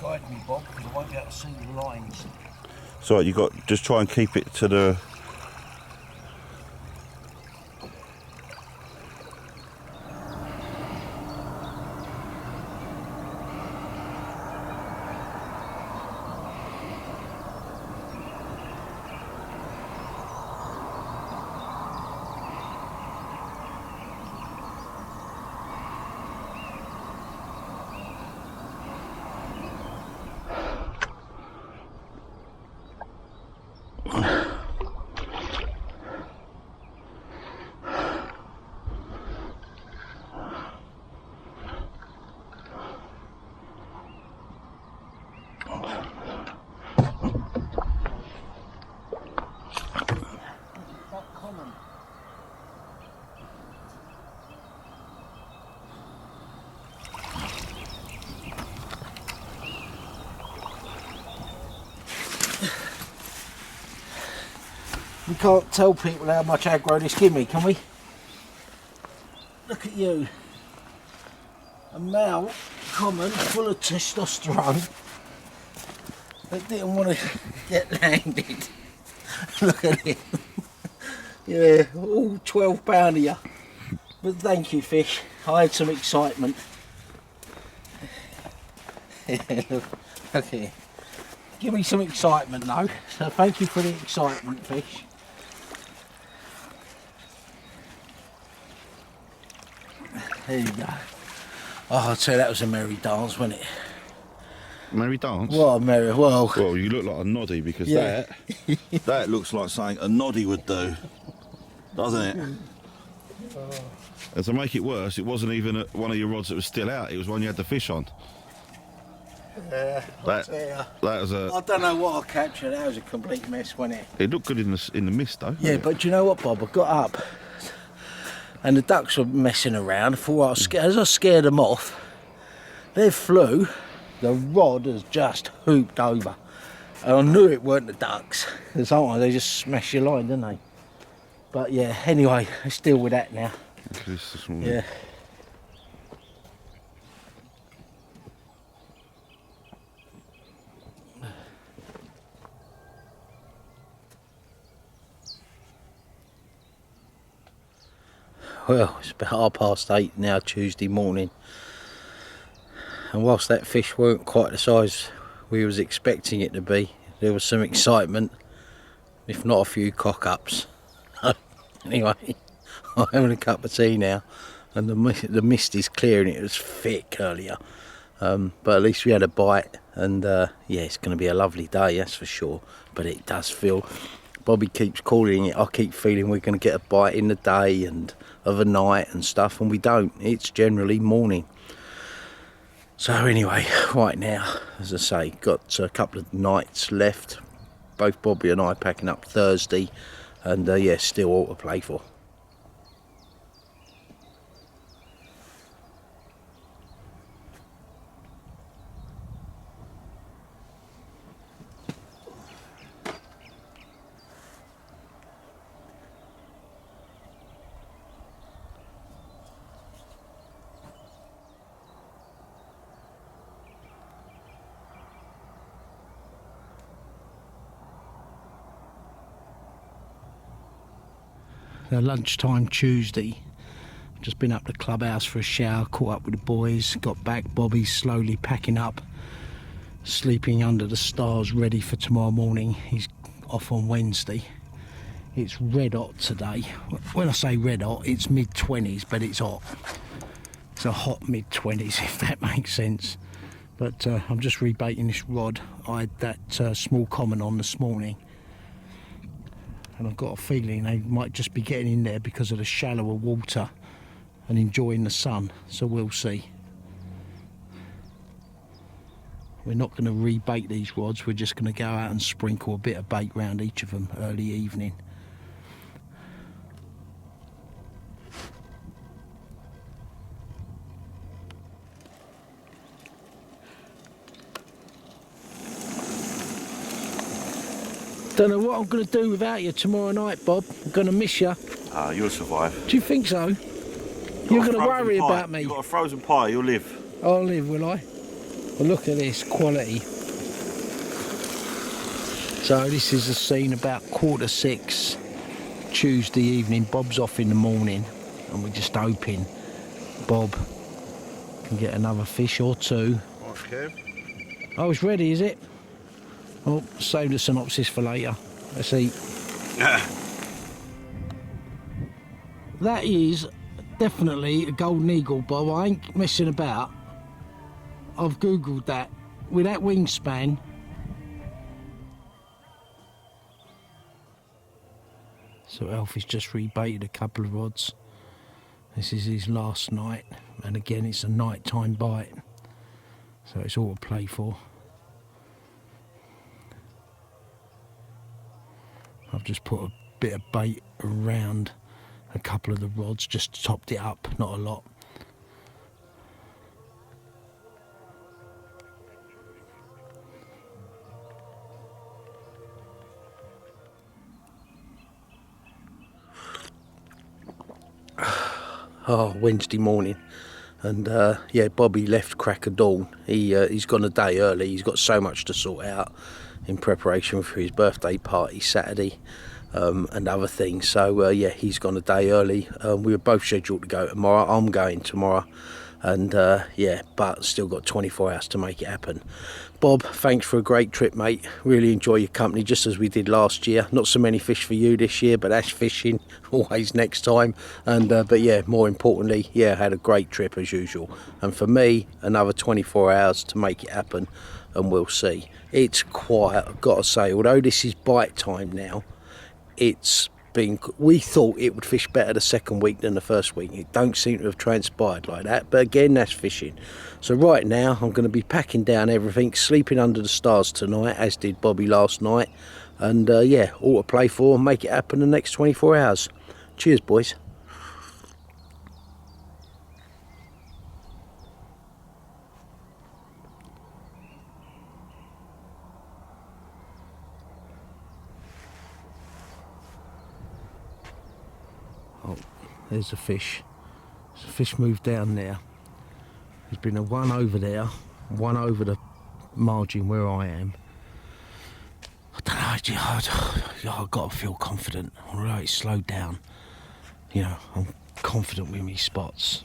S1: Guide me, Bob, because I won't be able to see the lines.
S2: So you got, just try and keep it to the...
S1: We can't tell people how much aggro this give me, can we? Look at you. A male, common, full of testosterone, that didn't want to get landed. Look at it. Yeah, all 12 pound of you. But thank you, fish. I had some excitement. Look here. Give me some excitement though. So thank you for the excitement, fish. There you go. Oh, I'll tell you, that was a merry dance, wasn't it?
S2: Merry dance?
S1: What a merry, well...
S2: Well, you look like a noddy, because
S1: Yeah.
S2: that looks like something a noddy would do, doesn't it? And to make it worse, it wasn't even one of your rods that was still out, it was one you had the fish on.
S1: Yeah,
S2: That was a...
S1: I don't know what I captured, that was a complete mess, wasn't it?
S2: It looked good in the mist though.
S1: Yeah, but do you know what, Bob? I got up and the ducks were messing around. I thought, as I scared them off, they flew. The rod has just hooped over. And I knew it weren't the ducks. Because sometimes they just smash your line, don't they? But yeah, anyway, let's deal with that now. Yeah. Well, it's about 8:30 now, Tuesday morning, and whilst that fish weren't quite the size we was expecting it to be, there was some excitement, if not a few cock-ups. Anyway, I'm having a cup of tea now, and the mist is clearing. It was thick earlier, but at least we had a bite, and yeah, it's going to be a lovely day, that's for sure. But it does feel, Bobby keeps calling it, I keep feeling we're going to get a bite in the day and of a night and stuff, and we don't. It's generally morning. So anyway, right now, as I say, got a couple of nights left. Both Bobby and I packing up Thursday, and yeah, still all to play for. Lunchtime Tuesday, just been up to the clubhouse for a shower, caught up with the boys, got back. Bobby's slowly packing up, sleeping under the stars, ready for tomorrow morning. He's off on Wednesday. It's red hot today. When I say red hot, it's mid-20s, but it's hot. It's a hot mid-20s, if that makes sense. But I'm just rebaiting this rod. I had that small common on this morning, and I've got a feeling they might just be getting in there because of the shallower water and enjoying the sun, so we'll see. We're not going to rebait these rods, we're just going to go out and sprinkle a bit of bait round each of them early evening. Don't know what I'm going to do without you tomorrow night, Bob. I'm going to miss you.
S2: You'll survive.
S1: Do you think so? You're going to worry about me.
S2: You've got a frozen pie, you'll live.
S1: I'll live, will I? Well, look at this quality. So this is the scene about 6:15 Tuesday evening. Bob's off in the morning, and we're just hoping Bob can get another fish or two.
S2: Okay.
S1: Oh, it's ready, is it? Oh, save the synopsis for later. Let's eat. That is definitely a golden eagle, Bob. I ain't messing about. I've googled that. With that wingspan. So Alfie's just rebaited a couple of rods. This is his last night, and again it's a nighttime bite, so it's all to play for. I've just put a bit of bait around a couple of the rods, just topped it up, not a lot. Oh, Wednesday morning, and yeah, Bobby left crack of dawn. He's gone a day early. He's got so much to sort out in preparation for his birthday party Saturday, and other things. So yeah, he's gone a day early. We were both scheduled to go tomorrow. I'm going tomorrow, and yeah, but still got 24 hours to make it happen. Bob, thanks for a great trip, mate. Really enjoy your company, just as we did last year. Not so many fish for you this year, but that's fishing. Always next time. And but yeah, more importantly, yeah, had a great trip as usual. And for me, another 24 hours to make it happen, and we'll see. It's quiet, I've got to say. Although this is bite time now, it's been. We thought it would fish better the second week than the first week. It don't seem to have transpired like that. But again, that's fishing. So right now, I'm going to be packing down everything, sleeping under the stars tonight, as did Bobby last night. And yeah, all to play for, make it happen in the next 24 hours. Cheers, boys. Oh, there's a fish. There's a fish moved down there. There's been a one over there, one over the margin where I am. I don't know, I've got to feel confident. Although it's slowed down, you know, I'm confident with me spots.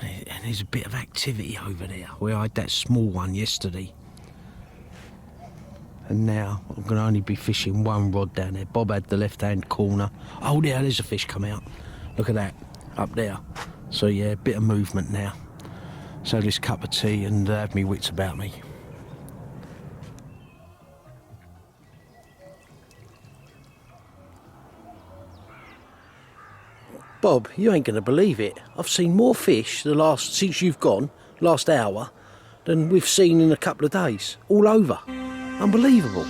S1: And there's a bit of activity over there where I had that small one yesterday. And now I'm going to only be fishing one rod down there. Bob had the left-hand corner. Oh, yeah, there's a fish come out. Look at that, up there. So, yeah, a bit of movement now. So this cup of tea and have me wits about me. Bob, you ain't going to believe it. I've seen more fish since you've gone, last hour, than we've seen in a couple of days. All over. Unbelievable.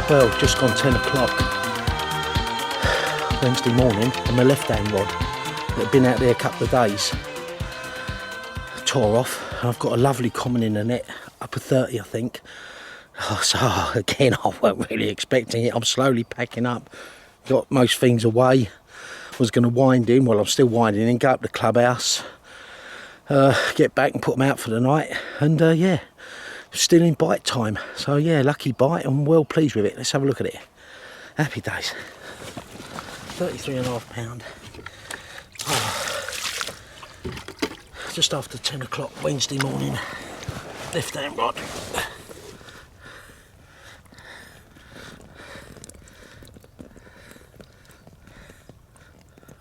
S1: Well, just gone 10 o'clock Wednesday morning, and my left-hand rod that had been out there a couple of days tore off, and I've got a lovely common in the net, up a 30 I think. So again, I weren't really expecting it. I'm slowly packing up, got most things away, was going to wind in, well I'm still winding in, go up to the clubhouse, get back and put them out for the night, and yeah, still in bite time. So yeah, lucky bite, I'm well pleased with it. Let's have a look at it. Happy days. 33.5 pound. Oh. Just after 10 o'clock Wednesday morning, left hand rod.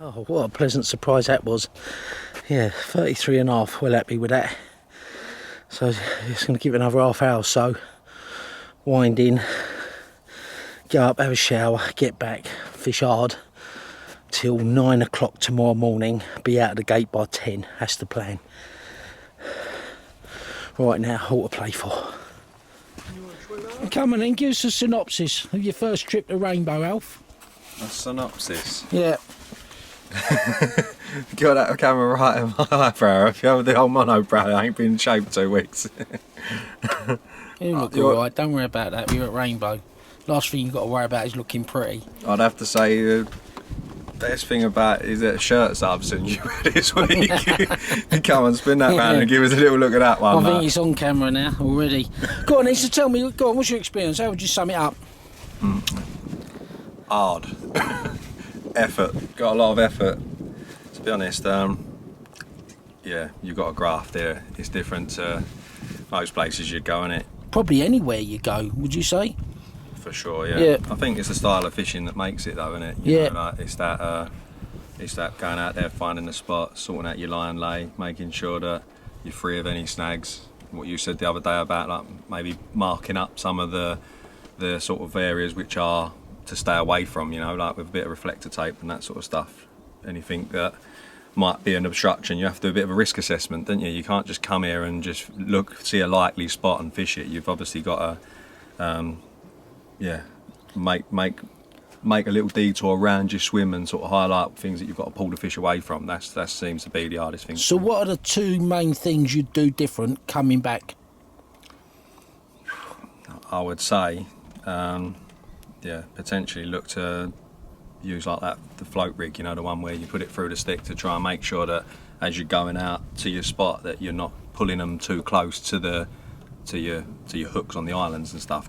S1: Oh, what a pleasant surprise that was. Yeah, 33.5, well happy with that. So it's going to give it another half hour or so, wind in, go up, have a shower, get back, fish hard till 9 o'clock tomorrow morning, be out of the gate by 10, that's the plan. Right now, all to play for. Come on then, give us a synopsis of your first trip to Rainbow, Alf.
S5: A synopsis?
S1: Yeah.
S5: Got that camera right in my eyebrow. If you have the old monobrow, I ain't been in shape 2 weeks.
S1: You look alright, don't worry about that, we're at Rainbow. Last thing you've got to worry about is looking pretty.
S5: I'd have to say best thing about it is that shirts I've seen you wear this week. You come on, spin that round and give us a little look at that one.
S1: I think it's on camera now already. Go on, Lisa, tell me, go on, what's your experience? How would you sum it up?
S5: Hard. Effort. Got a lot of effort. To be honest, yeah, you've got a graft there. It's different to most places you'd go, innit?
S1: Probably anywhere you go, would you say?
S5: For sure, yeah.
S1: Yeah.
S5: I think it's the style of fishing that makes it, though, isn't it?
S1: Yeah.
S5: Know, like, it's that going out there, finding the spot, sorting out your lie and lay, making sure that you're free of any snags. What you said the other day about like maybe marking up some of the sort of areas which are to stay away from, you know, like with a bit of reflector tape and that sort of stuff. Anything that might be an obstruction, you have to do a bit of a risk assessment, don't you? You can't just come here and just look, see a likely spot and fish it. You've obviously got to, make a little detour around your swim and sort of highlight things that you've got to pull the fish away from. That seems to be the hardest thing.
S1: So what are the two main things you'd do different coming back?
S5: I would say, potentially look to use like that, the float rig, you know, the one where you put it through the stick to try and make sure that as you're going out to your spot that you're not pulling them too close to your hooks on the islands and stuff,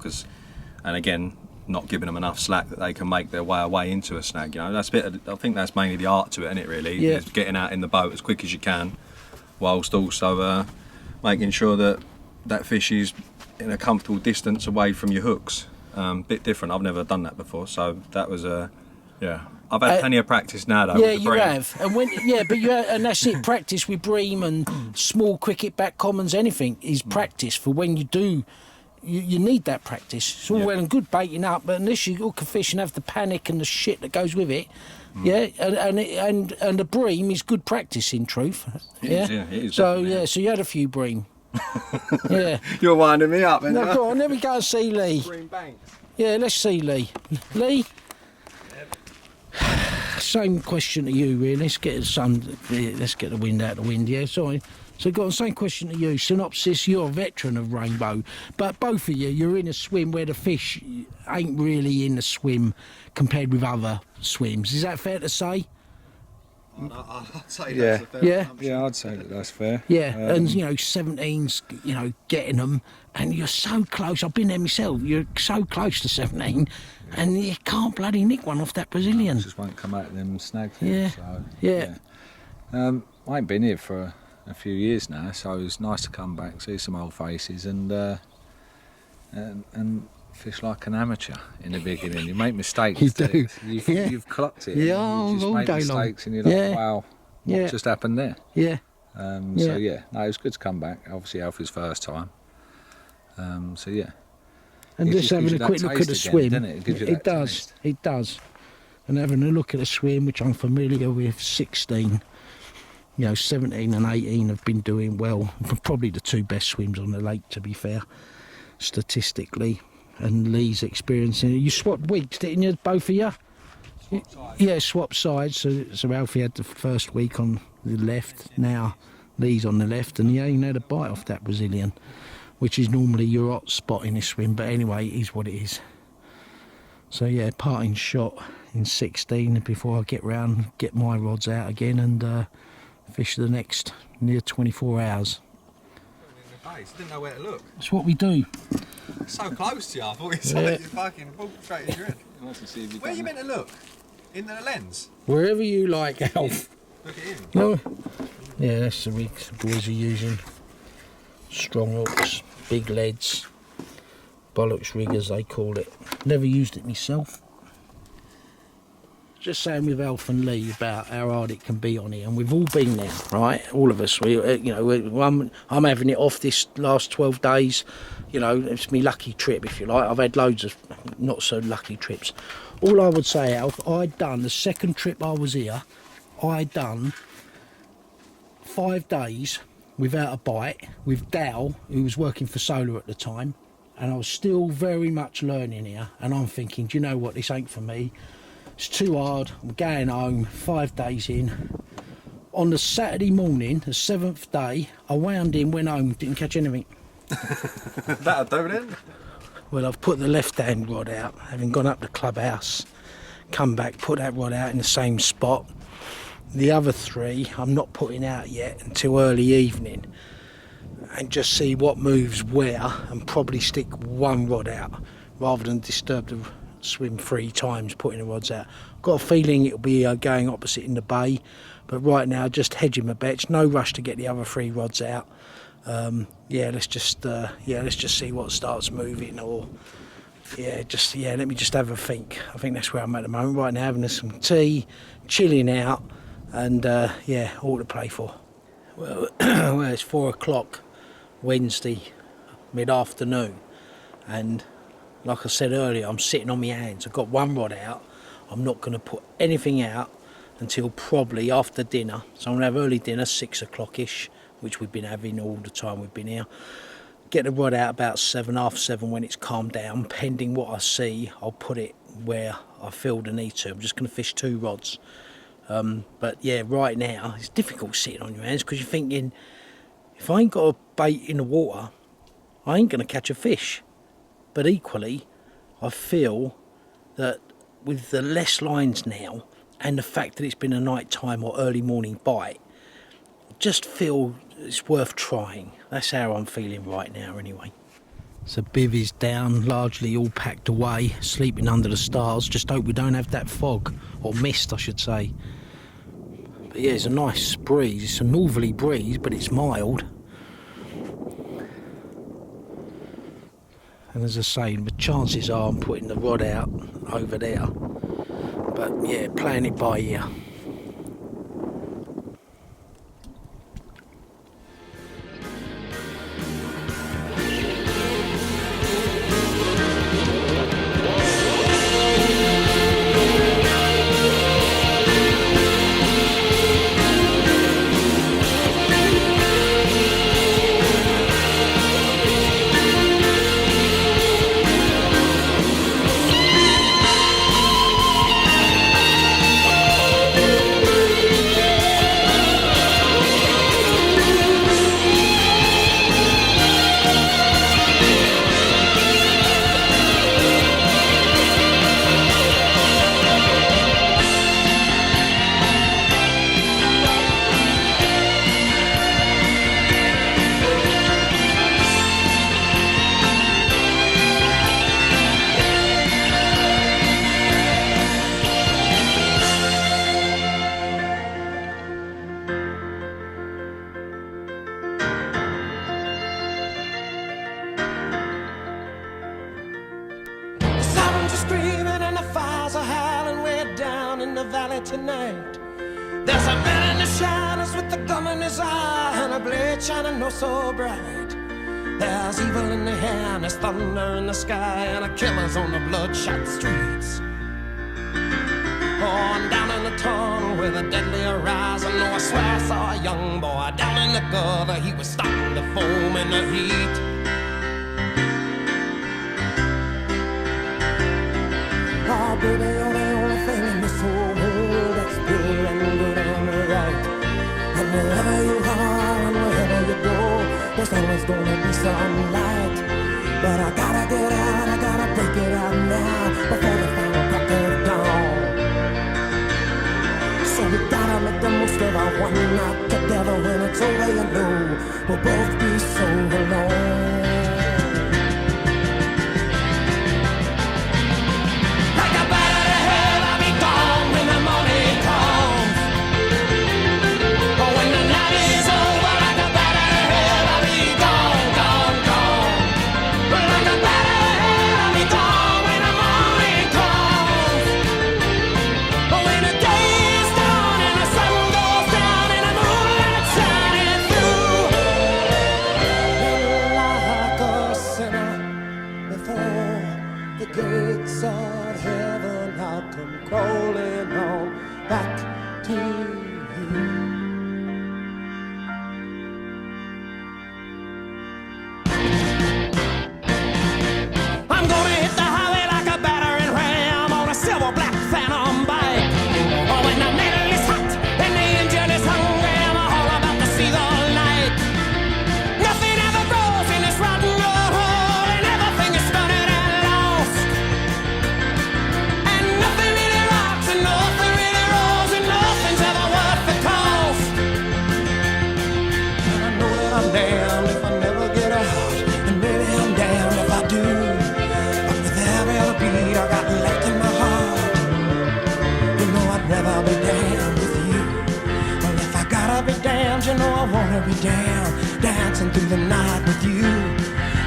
S5: and again, not giving them enough slack that they can make their way away into a snag. You know, I think that's mainly the art to it, isn't it? Really,
S1: yeah.
S5: Is getting out in the boat as quick as you can, whilst also making sure that fish is in a comfortable distance away from your hooks. Bit different. I've never done that before, so that was I've had plenty of practice now, though.
S1: Yeah,
S5: with the
S1: you
S5: bream.
S1: have, and that's it. Practice with bream and small cricket back commons. Anything is practice for when you do. You need that practice. It's all well and good baiting up, but unless you hook a fish and have the panic and the shit that goes with it, and the bream is good practice in truth.
S5: It is,
S1: So
S5: definitely.
S1: so you had a few bream. Yeah.
S5: You're winding me up,
S1: Now go on, let me go and see Lee.
S5: Bream banks.
S1: Yeah, let's see Lee. Lee. Same question to you, really. Let's get the wind out of the wind. Yeah, sorry. So, go on. Same question to you. Synopsis. You're a veteran of Rainbow, but both of you, you're in a swim where the fish ain't really in the swim compared with other swims. Is that fair to say?
S5: I'd say
S6: Yeah.
S5: that's a fair
S1: Yeah.
S5: assumption.
S6: Yeah, I'd say that's fair.
S1: Yeah, and 17's, getting them, and you're so close. I've been there myself. You're so close to 17, and you can't bloody nick one off that Brazilian.
S6: Just won't come out of them snag
S1: Yeah.
S6: things. So,
S1: Yeah.
S6: I ain't been here for a few years now, so it was nice to come back, see some old faces, and fish like an amateur in the beginning. You make mistakes.
S1: You do.
S6: You've clocked it.
S1: Yeah,
S6: you just
S1: all
S6: make
S1: day long.
S6: mistakes, and you're like,
S1: Yeah.
S6: wow, what
S1: Yeah.
S6: just happened there?
S1: Yeah.
S6: So yeah, no, it was good to come back. Obviously, Alfie's first time. So yeah.
S1: And
S6: It
S1: just
S6: just gives
S1: having
S6: you
S1: a
S6: that
S1: quick look at the
S6: taste again,
S1: swim.
S6: doesn't it? It gives you that
S1: does.
S6: taste.
S1: It does. And having a look at the swim, which I'm familiar with, 16. 17 and 18 have been doing well. Probably the two best swims on the lake, to be fair, statistically. And Lee's experiencing it. You swapped weeks, didn't you, both of you? Yeah, swapped sides. So Alfie had the first week on the left. Now Lee's on the left, and he ain't had a bite off that Brazilian, which is normally your hot spot in this swim. But anyway, it is what it is. So yeah, parting shot in 16 before I get my rods out again and fish the next near 24 hours.
S5: Didn't know where to look.
S1: That's what we do.
S5: So close to you, I thought you
S1: said
S5: you fucking walked straight in your head. Where are you meant to look? In the lens?
S1: Wherever you like, Alf.
S5: Look at him.
S1: No. Yeah, that's the rigs the boys are using. Strong hooks, big leads, bollocks rig as they call it. Never used it myself. Just saying with Alf and Lee about how hard it can be on here, and we've all been there, right? All of us. I'm having it off this last 12 days. It's my lucky trip, if you like. I've had loads of not so lucky trips. All I would say, Alf, I'd done the second trip I was here. I'd done 5 days without a bite with Dal, who was working for Solar at the time, and I was still very much learning here. And I'm thinking, do you know what? This ain't for me. It's too hard. I'm going home. 5 days in. On the Saturday morning, the 7th day, I wound in, went home, didn't catch anything.
S5: That'll do then.
S1: Well, I've put the left-hand rod out, having gone up the clubhouse, come back, put that rod out in the same spot. The other 3 I'm not putting out yet until early evening, and just see what moves where, and probably stick 1 rod out rather than disturb the swim 3 times putting the rods out. Got a feeling it'll be going opposite in the bay, but right now just hedging my bets. No rush to get the other 3 rods out. Let's just see what starts moving, or let me just have a think. I think that's where I'm at the moment right now, having some tea, chilling out, and all to play for. Well, it's 4 o'clock Wednesday mid-afternoon, and like I said earlier, I'm sitting on my hands. I've got 1 rod out. I'm not going to put anything out until probably after dinner. So I'm going to have early dinner, 6 o'clock-ish, which we've been having all the time we've been here. Get the rod out about 7, half 7 when it's calmed down. Pending what I see, I'll put it where I feel the need to. I'm just going to fish 2 rods. But yeah, right now, it's difficult sitting on your hands because you're thinking, if I ain't got a bait in the water, I ain't going to catch a fish. But equally, I feel that with the less lines now, and the fact that it's been a night time or early morning bite, I just feel it's worth trying. That's how I'm feeling right now anyway. So bivvy's down, largely all packed away, sleeping under the stars. Just hope we don't have that fog, or mist I should say. But yeah, it's a nice breeze. It's a northerly breeze, but it's mild. And as I say, the chances are I'm putting the rod out over there. But yeah, playing it by ear.
S3: Tonight, there's a man in the shadows with a gun in his eye and a blade shining oh so bright. There's evil in the air and there's thunder in the sky and a killer's on the bloodshot streets. Oh, and down in the tunnel with a deadly horizon, oh, I swear I saw a young boy down in the gutter. He was starting to foam in the heat. Oh, baby, you're the only thing in this whole world that's pure and good and right. And wherever you are and wherever you go, there's always gonna be some light. But I gotta get out, I gotta break it out now before the final crack of dawn. So we gotta make the most of our one night together. When it's over, you know we'll both be so alone. wanna be down, dancing through the night with you.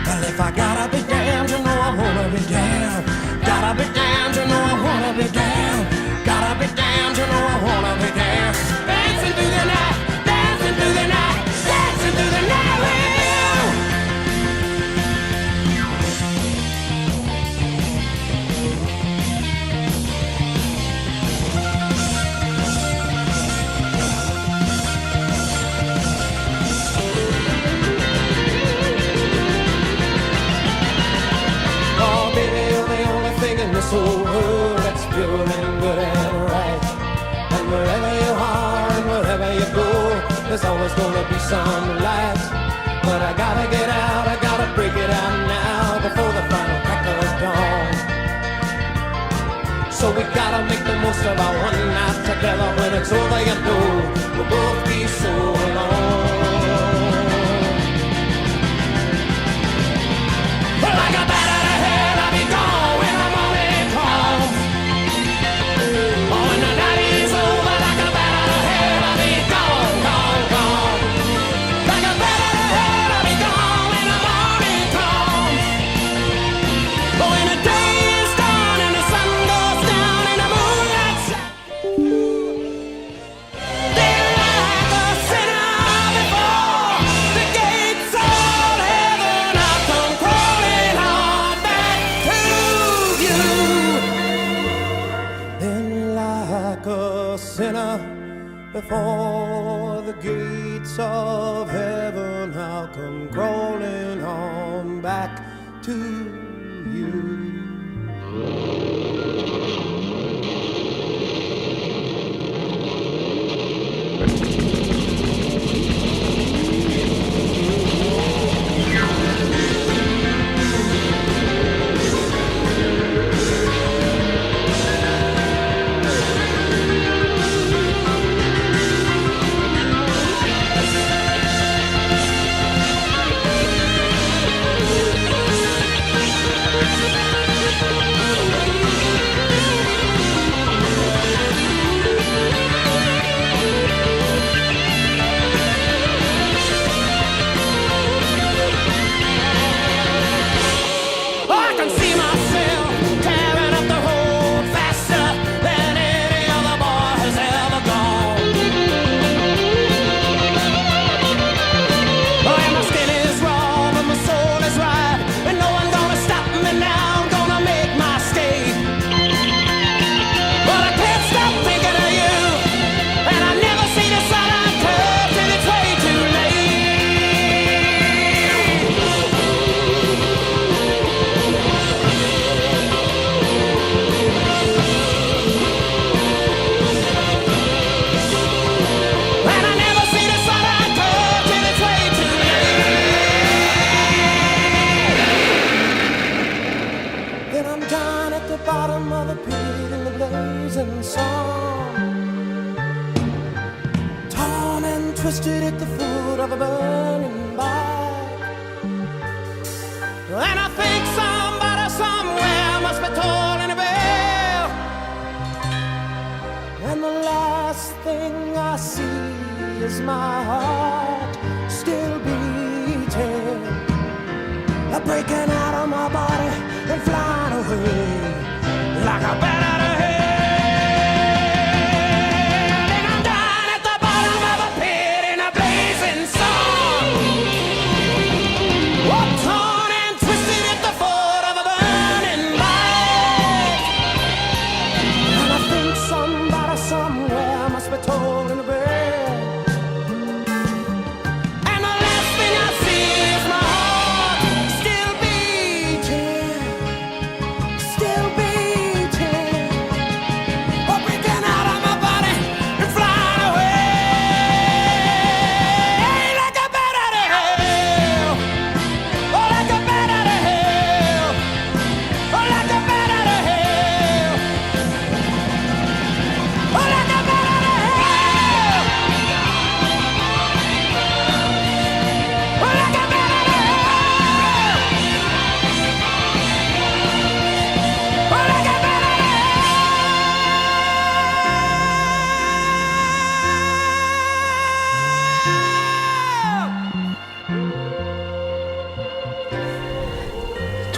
S3: Well, if I gotta be damned, you know I wanna be down. Gotta be damned, you know I wanna be down. Gotta be damned, you know I wanna be down. Dancing through the night, dancing through the night, dancing through the night with you. Oh, baby, you're the only thing in this whole world that's pure and good and right. And wherever you are and wherever you go, there's always gonna be some light. But I gotta get out, I gotta break it out now before the final crack of dawn. So we gotta make the most of our one night together. When it's over, you know we'll both be so alone. Like a bat out of hell, I'll be gone when the morning comes. Oh, when the night is over, like a bat out of hell, I'll be gone, gone, gone. Like a bat out of hell, I'll be gone when the morning comes. But when the day is done and the sun goes down and the moonlight shines, they're like a sinner before the gates of heaven. I'll come crawling on back to you. Then like a sinner before the gates of heaven, I'll come crawling on back to you. I can see myself tearing up the road faster than any other boy has ever gone. Oh, and my skin is raw, but my soul is right, and no one's gonna stop me now. I'm gonna make my escape. But I can't stop thinking of you, and I never see the sun I curve till it's way too late. And I never see the sun I curve till it's way too late. Then I'm down at the bottom of the pit in the blazing sun, torn and twisted at the foot of a burning bark. And I think somebody somewhere must be tolling a bell. And the last thing I see is my heart still beating, breaking out of my body and flying away like a bat out of hell. And I'm down at the bottom of a pit in a blazing sun, oh, torn and twisted at the foot of a burning light. And I think somebody somewhere must be tolling a bell. And the last thing I see is my heart still beating, still beating, oh, breaking out of my body and flying away like a bat out of hell, oh, like a bat out of hell, oh, like a bat out of hell, oh, like a bat out of hell.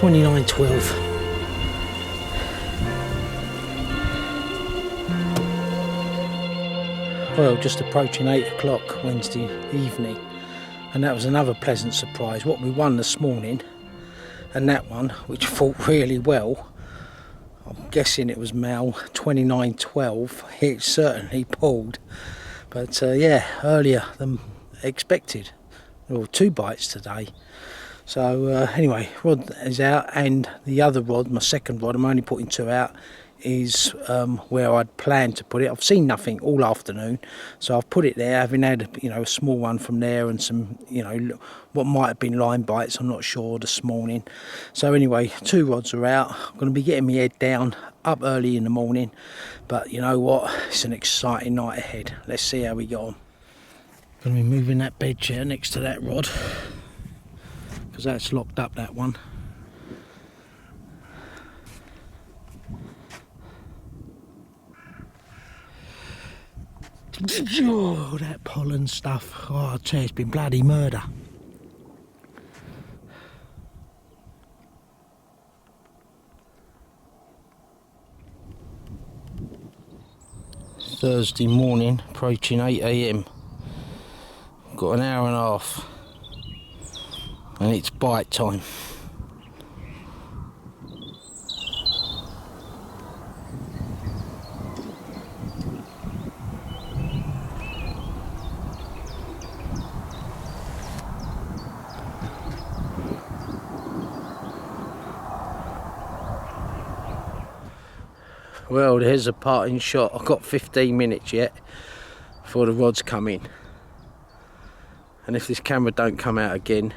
S1: 29.12. Well, just approaching 8 o'clock Wednesday evening, and that was another pleasant surprise. What we won this morning, and that one, which fought really well, I'm guessing it was male, 29.12. It certainly pulled, but yeah, earlier than expected. Well, 2 bites today. So anyway, rod is out, and the other rod, my second rod, I'm only putting 2 out, is where I'd planned to put it. I've seen nothing all afternoon, so I've put it there, having had, you know, a small one from there and some, you know, what might have been line bites, I'm not sure, this morning. So anyway, 2 rods are out. I'm going to be getting my head down up early in the morning, but you know what, it's an exciting night ahead. Let's see how we go on. Going to be moving that bed chair next to that rod, because that's locked up, that one. Oh, that pollen stuff. Oh, I tell you, it's been bloody murder. Thursday morning, approaching 8 AM. Got an hour and a half, and it's bite time. Well, there's a parting shot. I've got 15 minutes yet before the rods come in. And if this camera don't come out again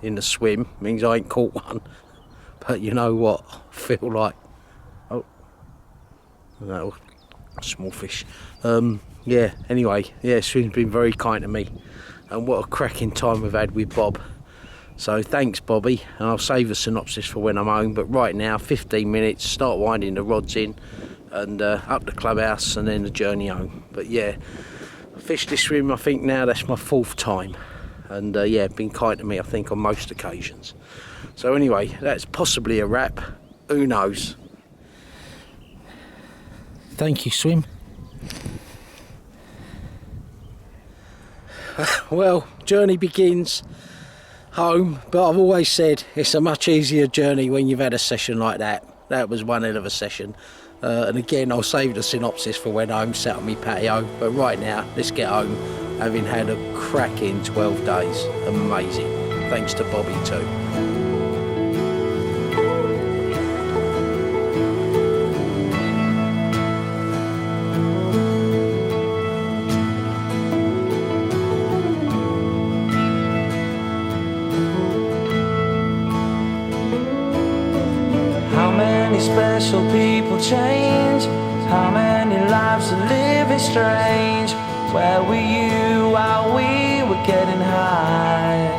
S1: in the swim, means I ain't caught one. But you know what? I feel like... Oh. No, small fish. Yeah, anyway. Yeah, swim's been very kind to me. And what a cracking time we've had with Bob. So thanks, Bobby, and I'll save a synopsis for when I'm home. But right now, 15 minutes, start winding the rods in, and up the clubhouse, and then the journey home. But yeah, I fished this swim, I think now that's my 4th time. And yeah, been kind to me, I think, on most occasions. So anyway, that's possibly a wrap. Who knows? Thank you, swim. Well, journey begins home, but I've always said it's a much easier journey when you've had a session like that. That was one hell of a session, and again, I'll save the synopsis for when I'm sat on my patio. But right now, let's get home, having had a cracking 12 days. Amazing. Thanks to Bobby too.
S7: Special people change. How many lives are living strange? Where were you while we were getting high?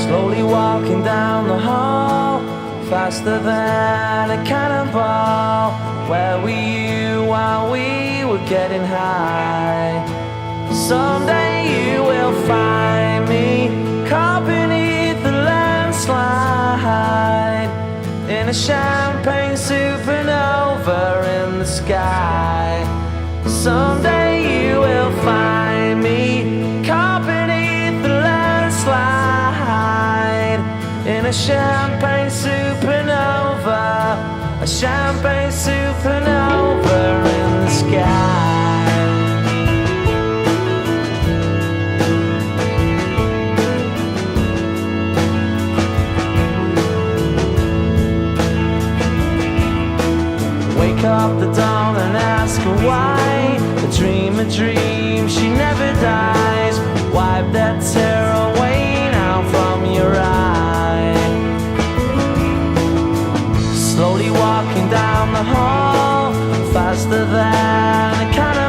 S7: Slowly walking down the hall, faster than a cannonball. Where were you while we were getting high? Someday you will find me caught beneath the landslide, in a champagne supernova in the sky. Someday you will find me caught beneath the landslide, in a champagne supernova, a champagne supernova in the sky. Wake up the dawn and ask her why. A dream, she never dies. Wipe that tear away now from your eye. Slowly walking down the hall, faster than a cannonball.